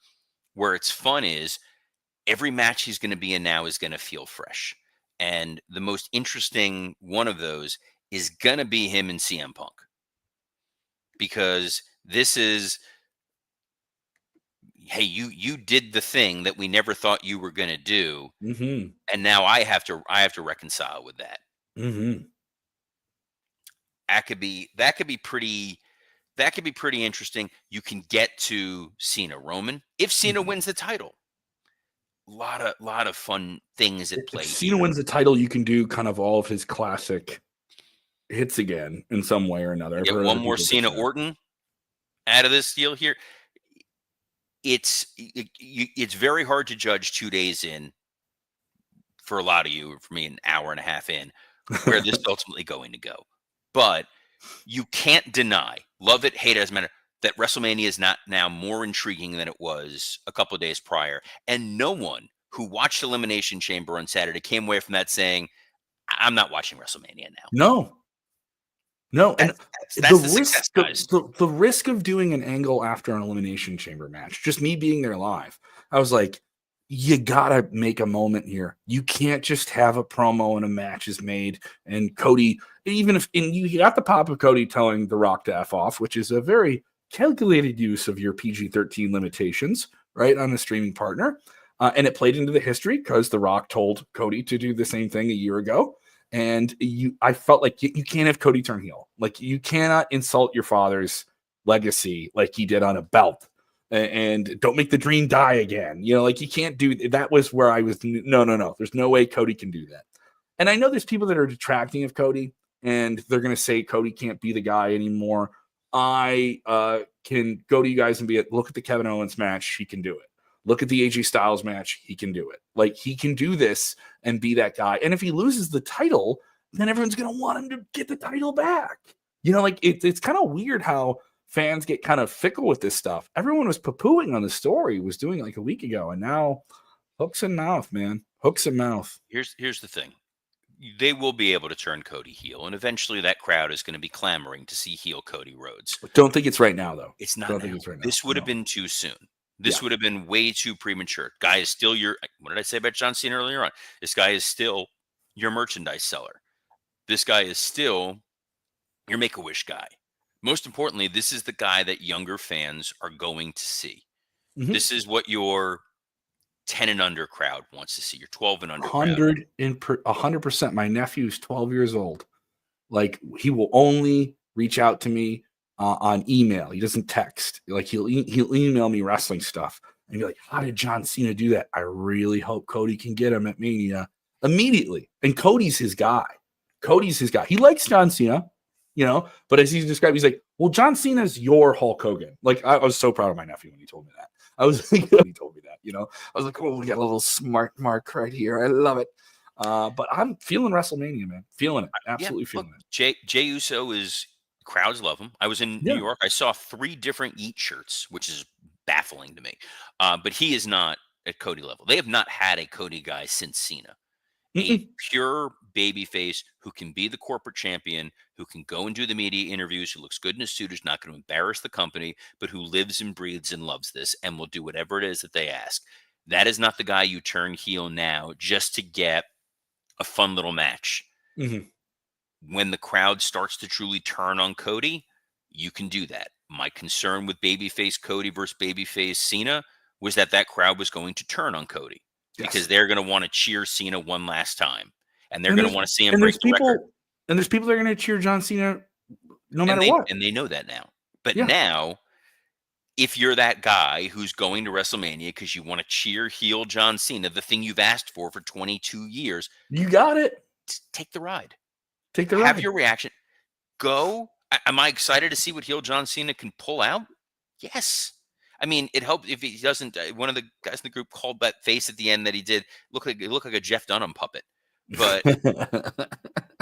where it's fun, is every match he's going to be in now is going to feel fresh, and the most interesting one of those is going to be him and CM Punk, because this is, hey, you did the thing that we never thought you were going to do, Mm-hmm. and now I have to reconcile with that. Mm-hmm. That could be pretty interesting. You can get to Cena Roman if Cena Mm-hmm. wins the title. Lot of fun things at If play Cena here. wins the title, you can do kind of all of his classic hits again in some way or another. You I've get heard one other more people pitch Cena that. Orton out of this deal here. It's very hard to judge 2 days in, for a lot of you, for me an hour and a half in, where this is ultimately going to go. But you can't deny, love it, hate it, doesn't matter, that WrestleMania is not now more intriguing than it was a couple of days prior. And no one who watched Elimination Chamber on Saturday came away from that saying, I'm not watching WrestleMania now. No, no, and That's the success, guys. the risk of doing an angle after an elimination chamber match, just me being there live, I was like, you gotta make a moment here. You can't just have a promo and a match is made, and Cody, even if and you got the pop of Cody telling The Rock to F off, which is a very calculated use of your PG-13 limitations, right, on a streaming partner. And it played into the history because The Rock told Cody to do the same thing a year ago. And I felt like you can't have Cody turn heel. Like you cannot insult your father's legacy like he did on a belt, and don't make the dream die again. You know, like you can't do that. Was where I was. No. There's no way Cody can do that. And I know there's people that are detracting of Cody, and they're going to say Cody can't be the guy anymore. I can go to you guys and look at the Kevin Owens match. He can do it. Look at the AJ Styles match. He can do it. Like he can do this and be that guy. And if he loses the title, then everyone's going to want him to get the title back. You know, like it's kind of weird how fans get kind of fickle with this stuff. Everyone was poo-pooing on the story, was doing like a week ago, and now hooks and mouth, man. Hooks and mouth. Here's the thing. They will be able to turn Cody heel, and eventually that crowd is going to be clamoring to see heel Cody Rhodes. Don't think it's right now, though. It's not Don't now. think it's right now. This would have been too soon. This would have been way too premature. Guy is still what did I say about John Cena earlier on? This guy is still your merchandise seller. This guy is still your Make-A-Wish guy. Most importantly, this is the guy that younger fans are going to see. Mm-hmm. This is what your 10 and under crowd wants to see. Your 12 and under crowd. 100%. My nephew's 12 years old. Like he will only reach out to me on email. He doesn't text. Like he'll email me wrestling stuff and be like, "How did John Cena do that? I really hope Cody can get him at Mania immediately." And Cody's his guy. He likes John Cena, you know. But as he's described, he's like, "Well, John Cena's your Hulk Hogan." Like I was so proud of my nephew when he told me that. I was like, he told me that, you know. I was like, "Oh, we got a little smart mark right here. I love it." But I'm feeling WrestleMania, man. Feeling it. Absolutely feeling it. Jay Uso is, crowds love him. I was in New York. I saw 3 different Eat shirts, which is baffling to me. But he is not at Cody level. They have not had a Cody guy since Cena. A pure babyface who can be the corporate champion, who can go and do the media interviews, who looks good in a suit, who's not going to embarrass the company, but who lives and breathes and loves this and will do whatever it is that they ask. That is not the guy you turn heel now just to get a fun little match. When the crowd starts to truly turn on Cody, you can do that. My concern with babyface Cody versus babyface Cena was that crowd was going to turn on Cody because they're going to want to cheer Cena one last time, and they're going to want to see him break the record. And there's people that are going to cheer John Cena no matter what. And they know that now. But Yeah. now, if you're that guy who's going to WrestleMania because you want to cheer heel John Cena, the thing you've asked for 22 years, You got it. take the ride. Take the Have ride. your reaction. Go. Am I excited to see what heel John Cena can pull out? Yes. I mean, it helps if he doesn't. One of the guys in the group called that face at the end that he did look like a Jeff Dunham puppet. But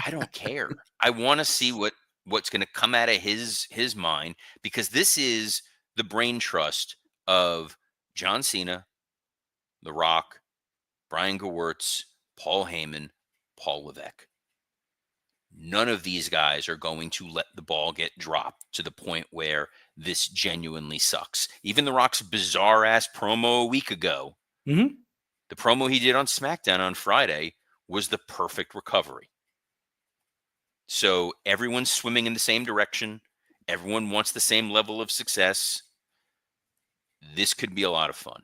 I don't care. I want to see what's going to come out of his mind, because this is the brain trust of John Cena, The Rock, Brian Gewirtz, Paul Heyman, Paul Levesque. None of these guys are going to let the ball get dropped to the point where this genuinely sucks. Even The Rock's bizarre ass promo a week ago, Mhm. the promo he did on SmackDown on Friday was the perfect recovery. So everyone's swimming in the same direction. Everyone wants the same level of success. This could be a lot of fun.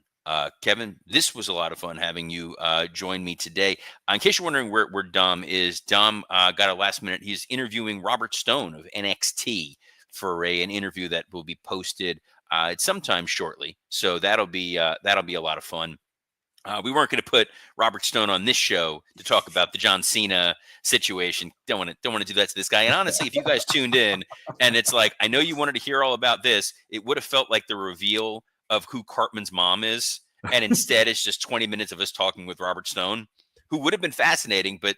Kevin, this was a lot of fun having you join me today. In case you're wondering where Dom is, Dom got a last minute. He's interviewing Robert Stone of NXT for an interview that will be posted sometime shortly. So that'll be a lot of fun. We weren't going to put Robert Stone on this show to talk about the John Cena situation. Don't want to do that to this guy. And honestly, if you guys tuned in and it's like, I know you wanted to hear all about this, it would have felt like the reveal of who Cartman's mom is. And instead, it's just 20 minutes of us talking with Robert Stone, who would have been fascinating, but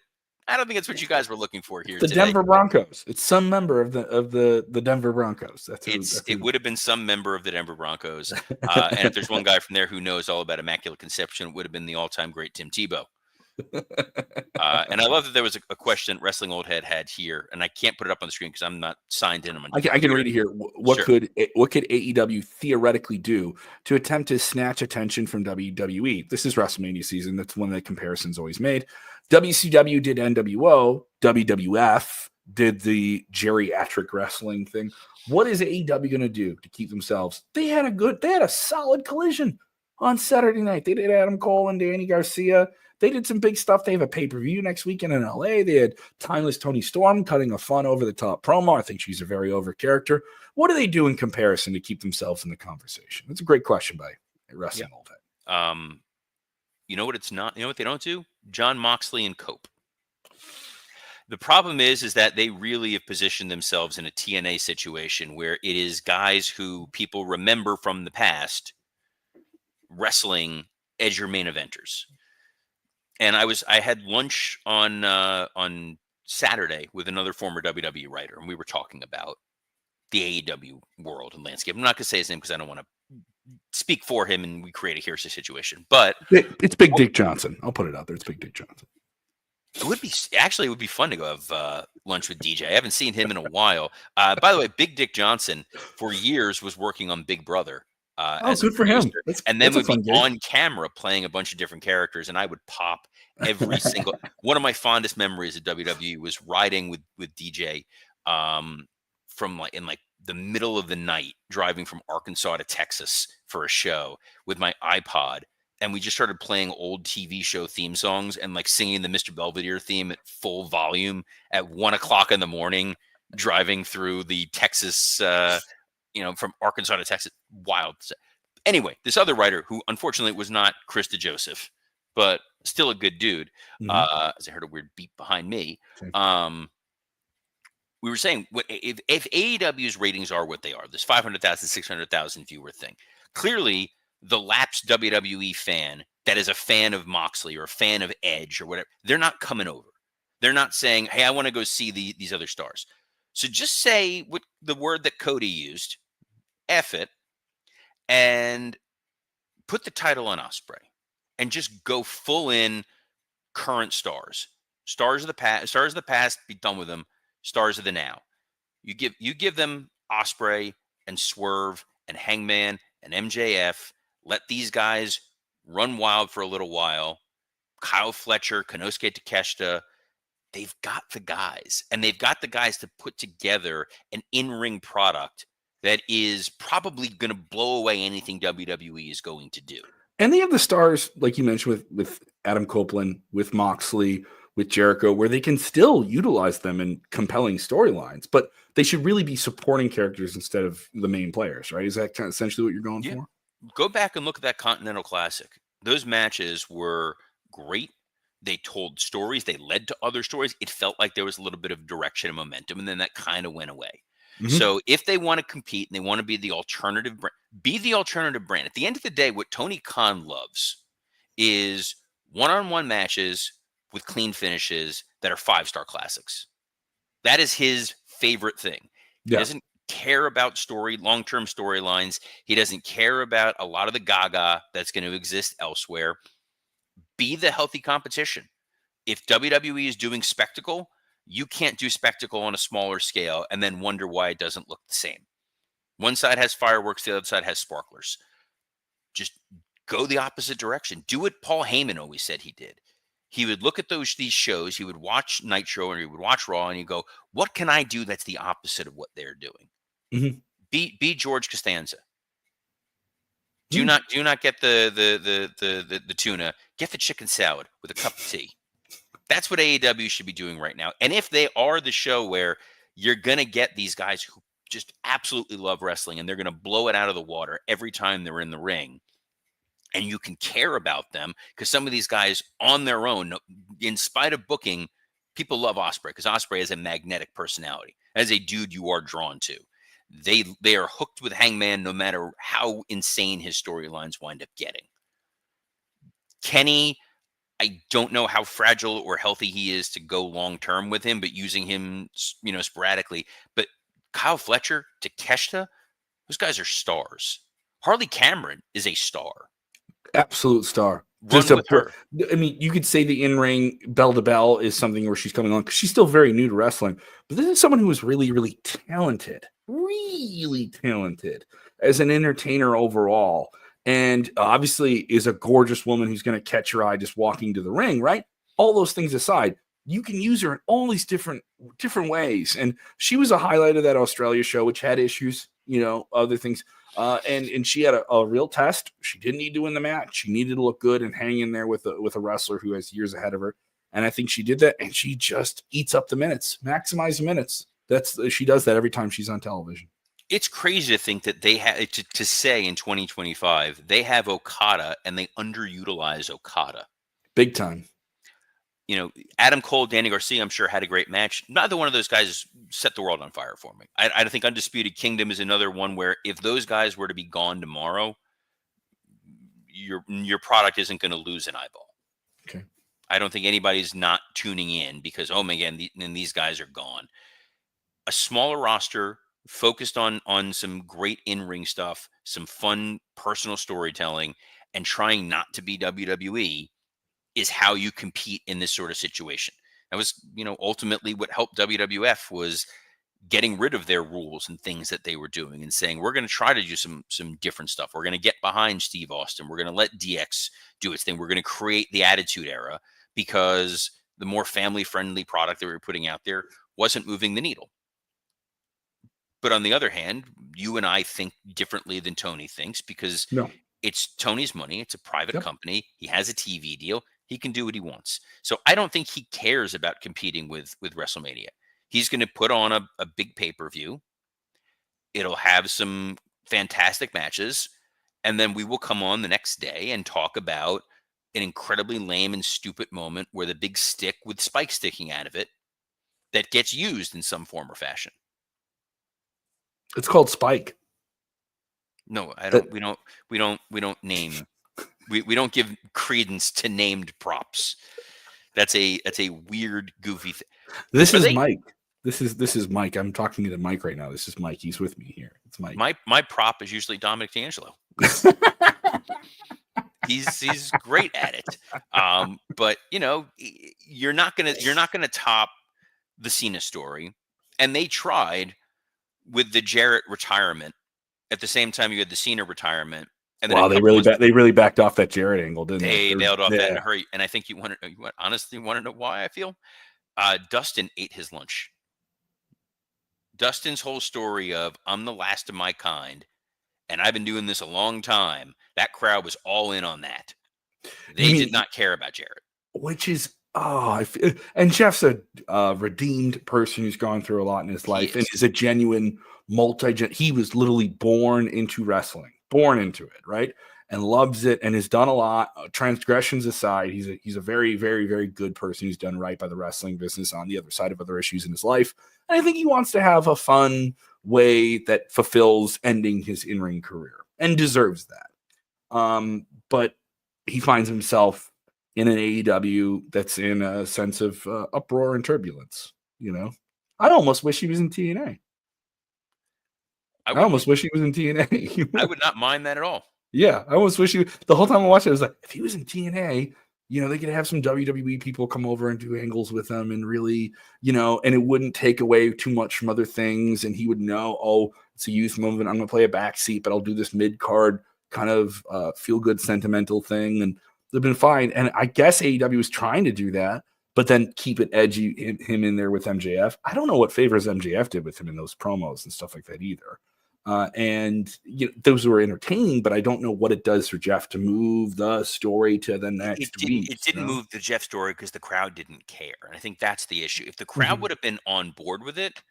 I don't think it's what you guys were looking for here The today. Denver Broncos. It's some member of the Denver Broncos. It would have been some member of the Denver Broncos. And if there's one guy from there who knows all about Immaculate Conception, it would have been the all-time great Tim Tebow. And I love that there was a question Wrestling Old Head had here, and I can't put it up on the screen because I'm not signed in. I can read it here. What Sure. could AEW theoretically do to attempt to snatch attention from WWE? This is WrestleMania season. That's one of the comparisons always made. WCW did NWO. WWF did the geriatric wrestling thing. What is AEW going to do to keep themselves? They had a solid collision on Saturday night. They did Adam Cole and Danny Garcia. They did some big stuff. They have a pay-per-view next weekend in LA. They had Timeless Tony Storm cutting a fun over-the-top promo. I think she's a very over character. What do they do in comparison to keep themselves in the conversation? That's a great question by Wrestling Old Head. You know what it's not? You know what they don't do? John Moxley and Cope. The problem is that they really have positioned themselves in a TNA situation where it is guys who people remember from the past wrestling as your main eventers. And I had lunch on Saturday with another former WWE writer, and we were talking about the AEW world and landscape. I'm not going to say his name because I don't want to speak for him and we create a hearsay situation. But it's Big Dick Johnson. I'll put it out there. It's Big Dick Johnson. It would be fun to go have lunch with DJ. I haven't seen him in a while. By the way, Big Dick Johnson for years was working on Big Brother. As good for him. And then would be on camera playing a bunch of different characters, and I would pop every single. One of my fondest memories of WWE was riding with DJ from in the middle of the night, driving from Arkansas to Texas for a show with my iPod. And we just started playing old TV show theme songs and singing the Mr. Belvedere theme at full volume at 1:00 in the morning, driving through the Texas, from Arkansas to Texas. Wild. Anyway, this other writer who unfortunately was not Chris DeJoseph, but still a good dude. Mm-hmm. As I heard a weird beep behind me. We were saying if AEW's ratings are what they are, this 500,000, 600,000 viewer thing, clearly the lapsed WWE fan that is a fan of Moxley or a fan of Edge or whatever, they're not coming over. They're not saying, hey, I want to go see these other stars. So just say what the word that Cody used, F it, and put the title on Ospreay and just go full in current stars. Stars of the past, be done with them. Stars of the now. You give them Ospreay and Swerve and Hangman and MJF. Let these guys run wild for a little while. Kyle Fletcher, Konosuke Takeshita, they've got the guys. And they've got the guys to put together an in-ring product that is probably going to blow away anything WWE is going to do. And they have the stars, like you mentioned, with Adam Copeland, with Moxley, with Jericho where they can still utilize them in compelling storylines, but they should really be supporting characters instead of the main players, right? Is that kind of essentially what you're going Yeah. for? Go back and look at that Continental Classic. Those matches were great. They told stories, they led to other stories. It felt like there was a little bit of direction and momentum, and then that kind of went away. Mm-hmm. So if they want to compete and they want to be the alternative brand, be the alternative brand. At the end of the day, what Tony Khan loves is one-on-one matches with clean finishes that are five-star classics. That is his favorite thing. He Yeah. doesn't care about long-term storylines. He doesn't care about a lot of the gaga that's going to exist elsewhere. Be the healthy competition. If WWE is doing spectacle, you can't do spectacle on a smaller scale and then wonder why it doesn't look the same. One side has fireworks, the other side has sparklers. Just go the opposite direction. Do what Paul Heyman always said he did. He would look at these shows, he would watch Nitro or he would watch Raw, and he'd go, "What can I do that's the opposite of what they're doing?" Mm-hmm. Be George Costanza. Do Mm. not get the tuna. Get the chicken salad with a cup of tea. That's what AEW should be doing right now. And if they are the show where you're gonna get these guys who just absolutely love wrestling and they're gonna blow it out of the water every time they're in the ring, and you can care about them because some of these guys on their own, in spite of booking, people love Osprey because Osprey has a magnetic personality. As a dude, you are drawn to. They are hooked with Hangman no matter how insane his storylines wind up getting. Kenny, I don't know how fragile or healthy he is to go long term with him, but using him, sporadically. But Kyle Fletcher, Takeshita, those guys are stars. Harley Cameron is a star. Absolute star. Run with her. I mean, you could say the in-ring bell to bell is something where she's coming on because she's still very new to wrestling. But this is someone who is really, really talented as an entertainer overall, and obviously is a gorgeous woman who's going to catch your eye just walking to the ring. Right? All those things aside, you can use her in all these different ways, and she was a highlight of that Australia show, which had issues, other things. And she had a real test. She didn't need to win the match. She needed to look good and hang in there with a wrestler who has years ahead of her. And I think she did that. And she just eats up the minutes, maximize the minutes. She does that every time she's on television. It's crazy to think that they have to say in 2025 they have Okada and they underutilize Okada big time. Adam Cole, Danny Garcia, I'm sure had a great match. Neither one of those guys set the world on fire for me. I think Undisputed Kingdom is another one where if those guys were to be gone tomorrow, your product isn't going to lose an eyeball. Okay. I don't think anybody's not tuning in because, oh my God, these guys are gone. A smaller roster focused on some great in-ring stuff, some fun personal storytelling, and trying not to be WWE is how you compete in this sort of situation. That was, ultimately what helped WWF was getting rid of their rules and things that they were doing and saying, we're going to try to do some different stuff. We're going to get behind Steve Austin. We're going to let DX do its thing. We're going to create the Attitude Era because the more family-friendly product that we were putting out there wasn't moving the needle. But on the other hand, you and I think differently than Tony thinks because it's Tony's money. It's a private company. He has a TV deal. He can do what he wants. So I don't think he cares about competing with WrestleMania. He's going to put on a big pay-per-view. It'll have some fantastic matches. And then we will come on the next day and talk about an incredibly lame and stupid moment where the big stick with spikes sticking out of it that gets used in some form or fashion. It's called Spike. No, I don't. We don't name. We don't give credence to named props. That's a weird, goofy thing. This is Mike. This is Mike. I'm talking to Mike right now. This is Mike. He's with me here. It's Mike. My prop is usually Dominic D'Angelo. he's great at it. But you're not gonna top the Cena story, and they tried with the Jarrett retirement. At the same time, you had the Cena retirement. And then they really backed off that Jarrett angle, didn't they? They bailed off that in a hurry. And I think you honestly want to know why I feel? Dustin ate his lunch. Dustin's whole story of I'm the last of my kind, and I've been doing this a long time. That crowd was all in on that. They did not care about Jarrett. Which is And Jeff's a redeemed person who's gone through a lot in his He life and is. is a genuine he was literally born into wrestling, born into it, right? And loves it and has done a lot. Transgressions aside, he's a very, very, very good person who's done right by the wrestling business on the other side of other issues in his life. And I think he wants to have a fun way that fulfills ending his in-ring career and deserves that. But he finds himself in an AEW that's in a sense of uproar and turbulence. You know, I almost wish he was in TNA. I I wouldn't. almost wish he was in TNA. I would not mind that at all. Yeah, I almost wish he. The whole time I watched it, I was like, if he was in TNA, they could have some WWE people come over and do angles with him, and really, and it wouldn't take away too much from other things, and he would know, oh, it's a youth movement. I'm going to play a backseat, but I'll do this mid card kind of feel good sentimental thing, and they've been fine. And I guess AEW was trying to do that, but then keep it edgy, him in there with MJF. I don't know what favors MJF did with him in those promos and stuff like that either. And those were entertaining, but I don't know what it does for Jeff to move the story to the next week. It didn't move the Jeff story because the crowd didn't care, and I think that's the issue. If the crowd Mm-hmm. would have been on board with it,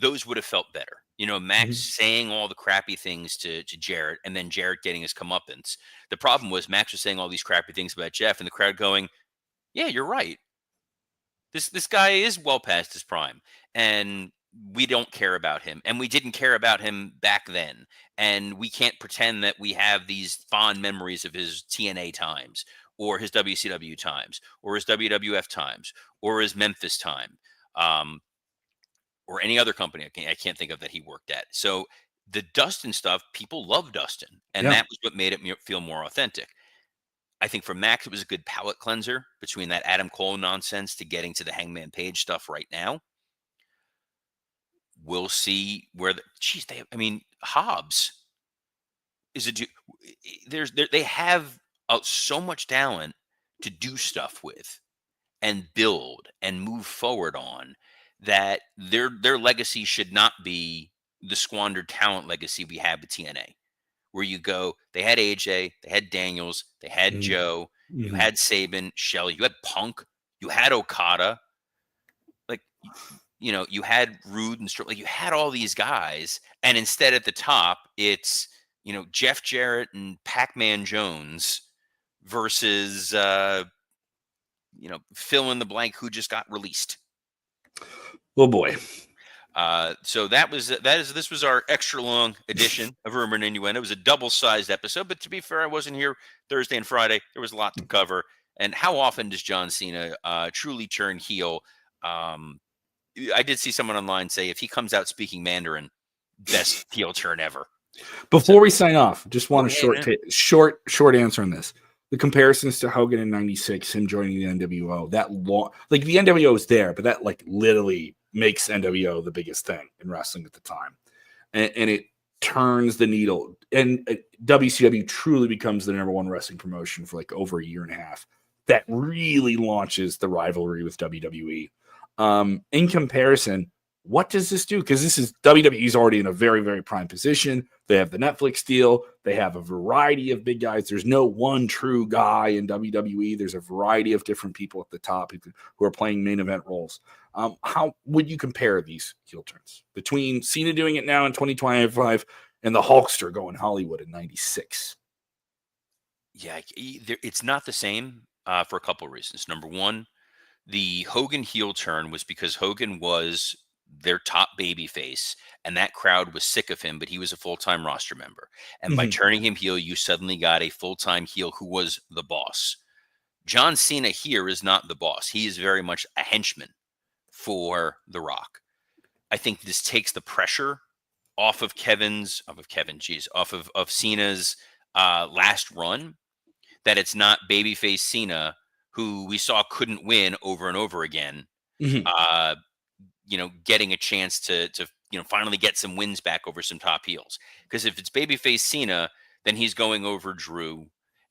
those would have felt better. Max Mm-hmm. saying all the crappy things to Jarrett, and then Jarrett getting his comeuppance. The problem was Max was saying all these crappy things about Jeff, and the crowd going, "Yeah, you're right. This guy is well past his prime, and we don't care about him, and we didn't care about him back then, and we can't pretend that we have these fond memories of his TNA times or his WCW times or his WWF times or his Memphis time, um, or any other company I can't think of that he worked at." So the Dustin stuff, people love Dustin, and Yeah. that was what made it feel more authentic. I think for Max, it was a good palate cleanser between that Adam Cole nonsense to getting to the Hangman Page stuff right now. We'll see where Hobbs is a they have so much talent to do stuff with and build and move forward on, that their legacy should not be the squandered talent legacy we have with TNA, where you go, they had AJ, they had Daniels, they had Joe, you Mm-hmm. had Saban, Shelley, you had Punk, you had Okada, like you had Rude and like you had all these guys, and instead at the top it's Jeff Jarrett and Pac-Man Jones versus fill in the blank who just got released. Oh boy. So this was our extra long edition of Rumor and Innuendo. It was a double-sized episode, but to be fair, I wasn't here Thursday and Friday. There was a lot to cover. And how often does John Cena truly turn heel? I did see someone online say if he comes out speaking Mandarin, best heel turn ever. So, Before we sign off, just want a yeah, short answer on this. The comparisons to Hogan in '96, him joining the NWO, that long, like the NWO is there, but that like literally makes NWO the biggest thing in wrestling at the time, and it turns the needle. And WCW truly becomes the number one wrestling promotion for like over a year and a half. That really launches the rivalry with WWE. In comparison, what does this do? Because this is WWE's already in a very, very prime position. They have the Netflix deal. They have a variety of big guys. There's no one true guy in WWE. There's a variety of different people at the top who are playing main event roles. How would you compare these heel turns between Cena doing it now in 2025 and the Hulkster going Hollywood in '96? Yeah, it's not the same for a couple of reasons. Number one, the Hogan heel turn was because Hogan was their top baby face, and that crowd was sick of him, but he was a full-time roster member. And by turning him heel, you suddenly got a full-time heel who was the boss. John Cena here is not the boss. He is very much a henchman for The Rock. I think this takes the pressure off of Cena's last run, that it's not babyface Cena, who we saw couldn't win over and over again, uh, getting a chance to finally get some wins back over some top heels. Because if it's babyface Cena, then he's going over Drew,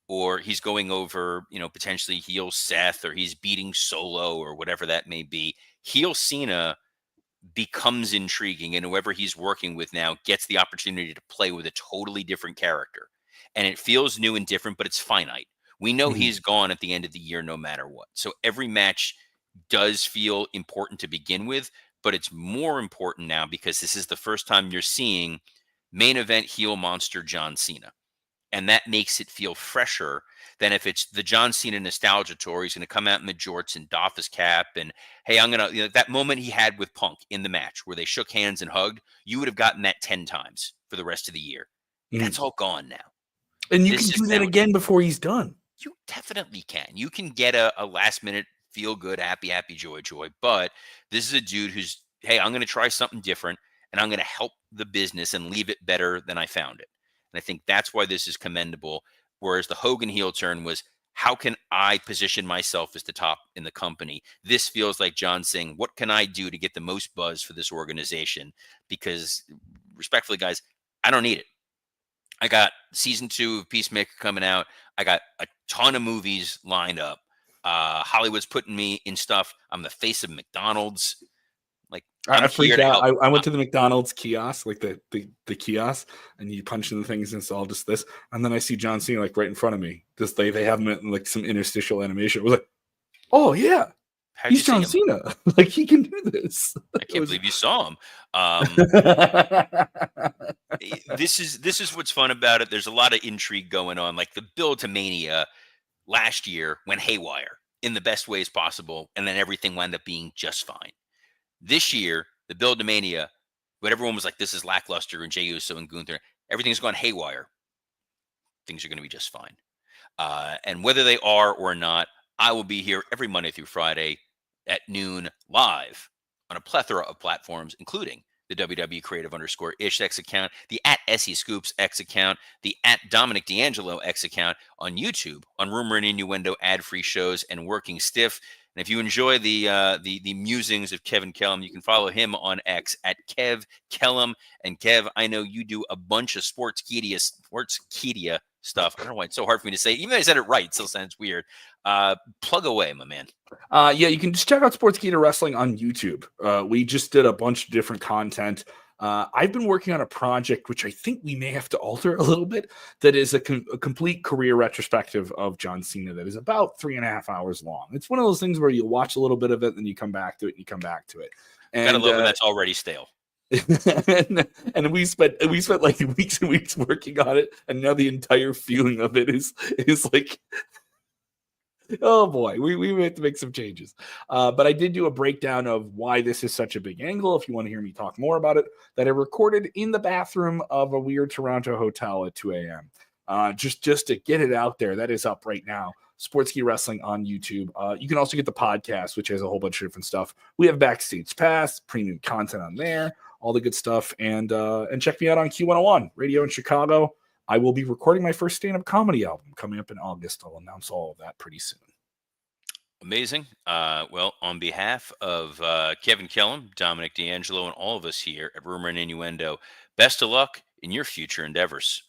or he's going over potentially heel Seth, or he's beating Solo, or whatever that may be. Heel Cena becomes intriguing, and whoever he's working with now gets the opportunity to play with a totally different character, and it feels new and different, but it's finite. We know Mhm. he's gone at the end of the year no matter what. So every match does feel important to begin with, but it's more important now because this is the first time you're seeing main event heel monster John Cena. And that makes it feel fresher than if it's the John Cena nostalgia tour. He's going to come out in the jorts and doff his cap. And hey, I'm going to, that moment he had with Punk in the match where they shook hands and hugged, you would have gotten that 10 times for the rest of the year. That's Mhm. all gone now. And you can This is do that now, again before he's done. you definitely can. You can get a last minute feel good, happy, happy, joy, joy. But this is a dude who's, hey, I'm going to try something different and I'm going to help the business and leave it better than I found it. And I think that's why this is commendable. Whereas the Hogan heel turn was, how can I position myself as the top in the company? This feels like John saying, what can I do to get the most buzz for this organization? Because respectfully, guys, I don't need it. I got season 2 of Peacemaker coming out. I got a ton of movies lined up. Hollywood's putting me in stuff. I'm the face of McDonald's. Like, I'm I here freaked to out. help. I went to the McDonald's kiosk, like the kiosk, and you punch in the things, and it's all just this. And then I see John Cena like right in front of me. Just they have him in like some interstitial animation. It was like, oh yeah, How'd you he's see John him? like he can do this. I It can't was believe you saw him. This is what's fun about it. There's a lot of intrigue going on. Like the build to Mania last year went haywire in the best ways possible, and then everything wound up being just fine. This year, the build to Mania, but everyone was like, this is lackluster, and Jey Uso and Gunther, everything's gone haywire. Things are going to be just fine. And whether they are or not, I will be here every Monday through Friday at noon live on a plethora of platforms, including the WW Creative underscore ish X account, the at SE Scoops X account, the at Dominic D'Angelo X account on YouTube, on Rumor and Innuendo ad free shows, and Working Stiff. And if you enjoy the musings of Kevin Kellum, you can follow him on X at Kev Kellum. And Kev, I know you do a bunch of Sportskeeda stuff. I don't know why it's so hard for me to say. Even though I said it right, it still sounds weird. Plug away, my man. Yeah, you can just check out Sportskeeda Wrestling on YouTube. We just did a bunch of different content. I've been working on a project which I think we may have to alter a little bit. That is a complete career retrospective of John Cena. That is about 3.5 hours long. It's one of those things where you watch a little bit of it, then you come back to it, and you come back to it. Gotta And love when that's already stale. and we spent like weeks and weeks working on it, and now the entire feeling of it is like, oh boy, we have to make some changes. But I did do a breakdown of why this is such a big angle. If you want to hear me talk more about it, that I recorded in the bathroom of a weird Toronto hotel at 2 a.m. Just to get it out there. That is up right now. Sportskeeda Wrestling on YouTube. You can also get the podcast, which has a whole bunch of different stuff. We have Backstage Pass, premium content on there, all the good stuff. And check me out on Q101 Radio in Chicago. I will be recording my first stand-up comedy album coming up in August. I'll announce all of that pretty soon. Amazing. Well, on behalf of Kevin Kellum, Dominic D'Angelo, and all of us here at Rumor and Innuendo, best of luck in your future endeavors.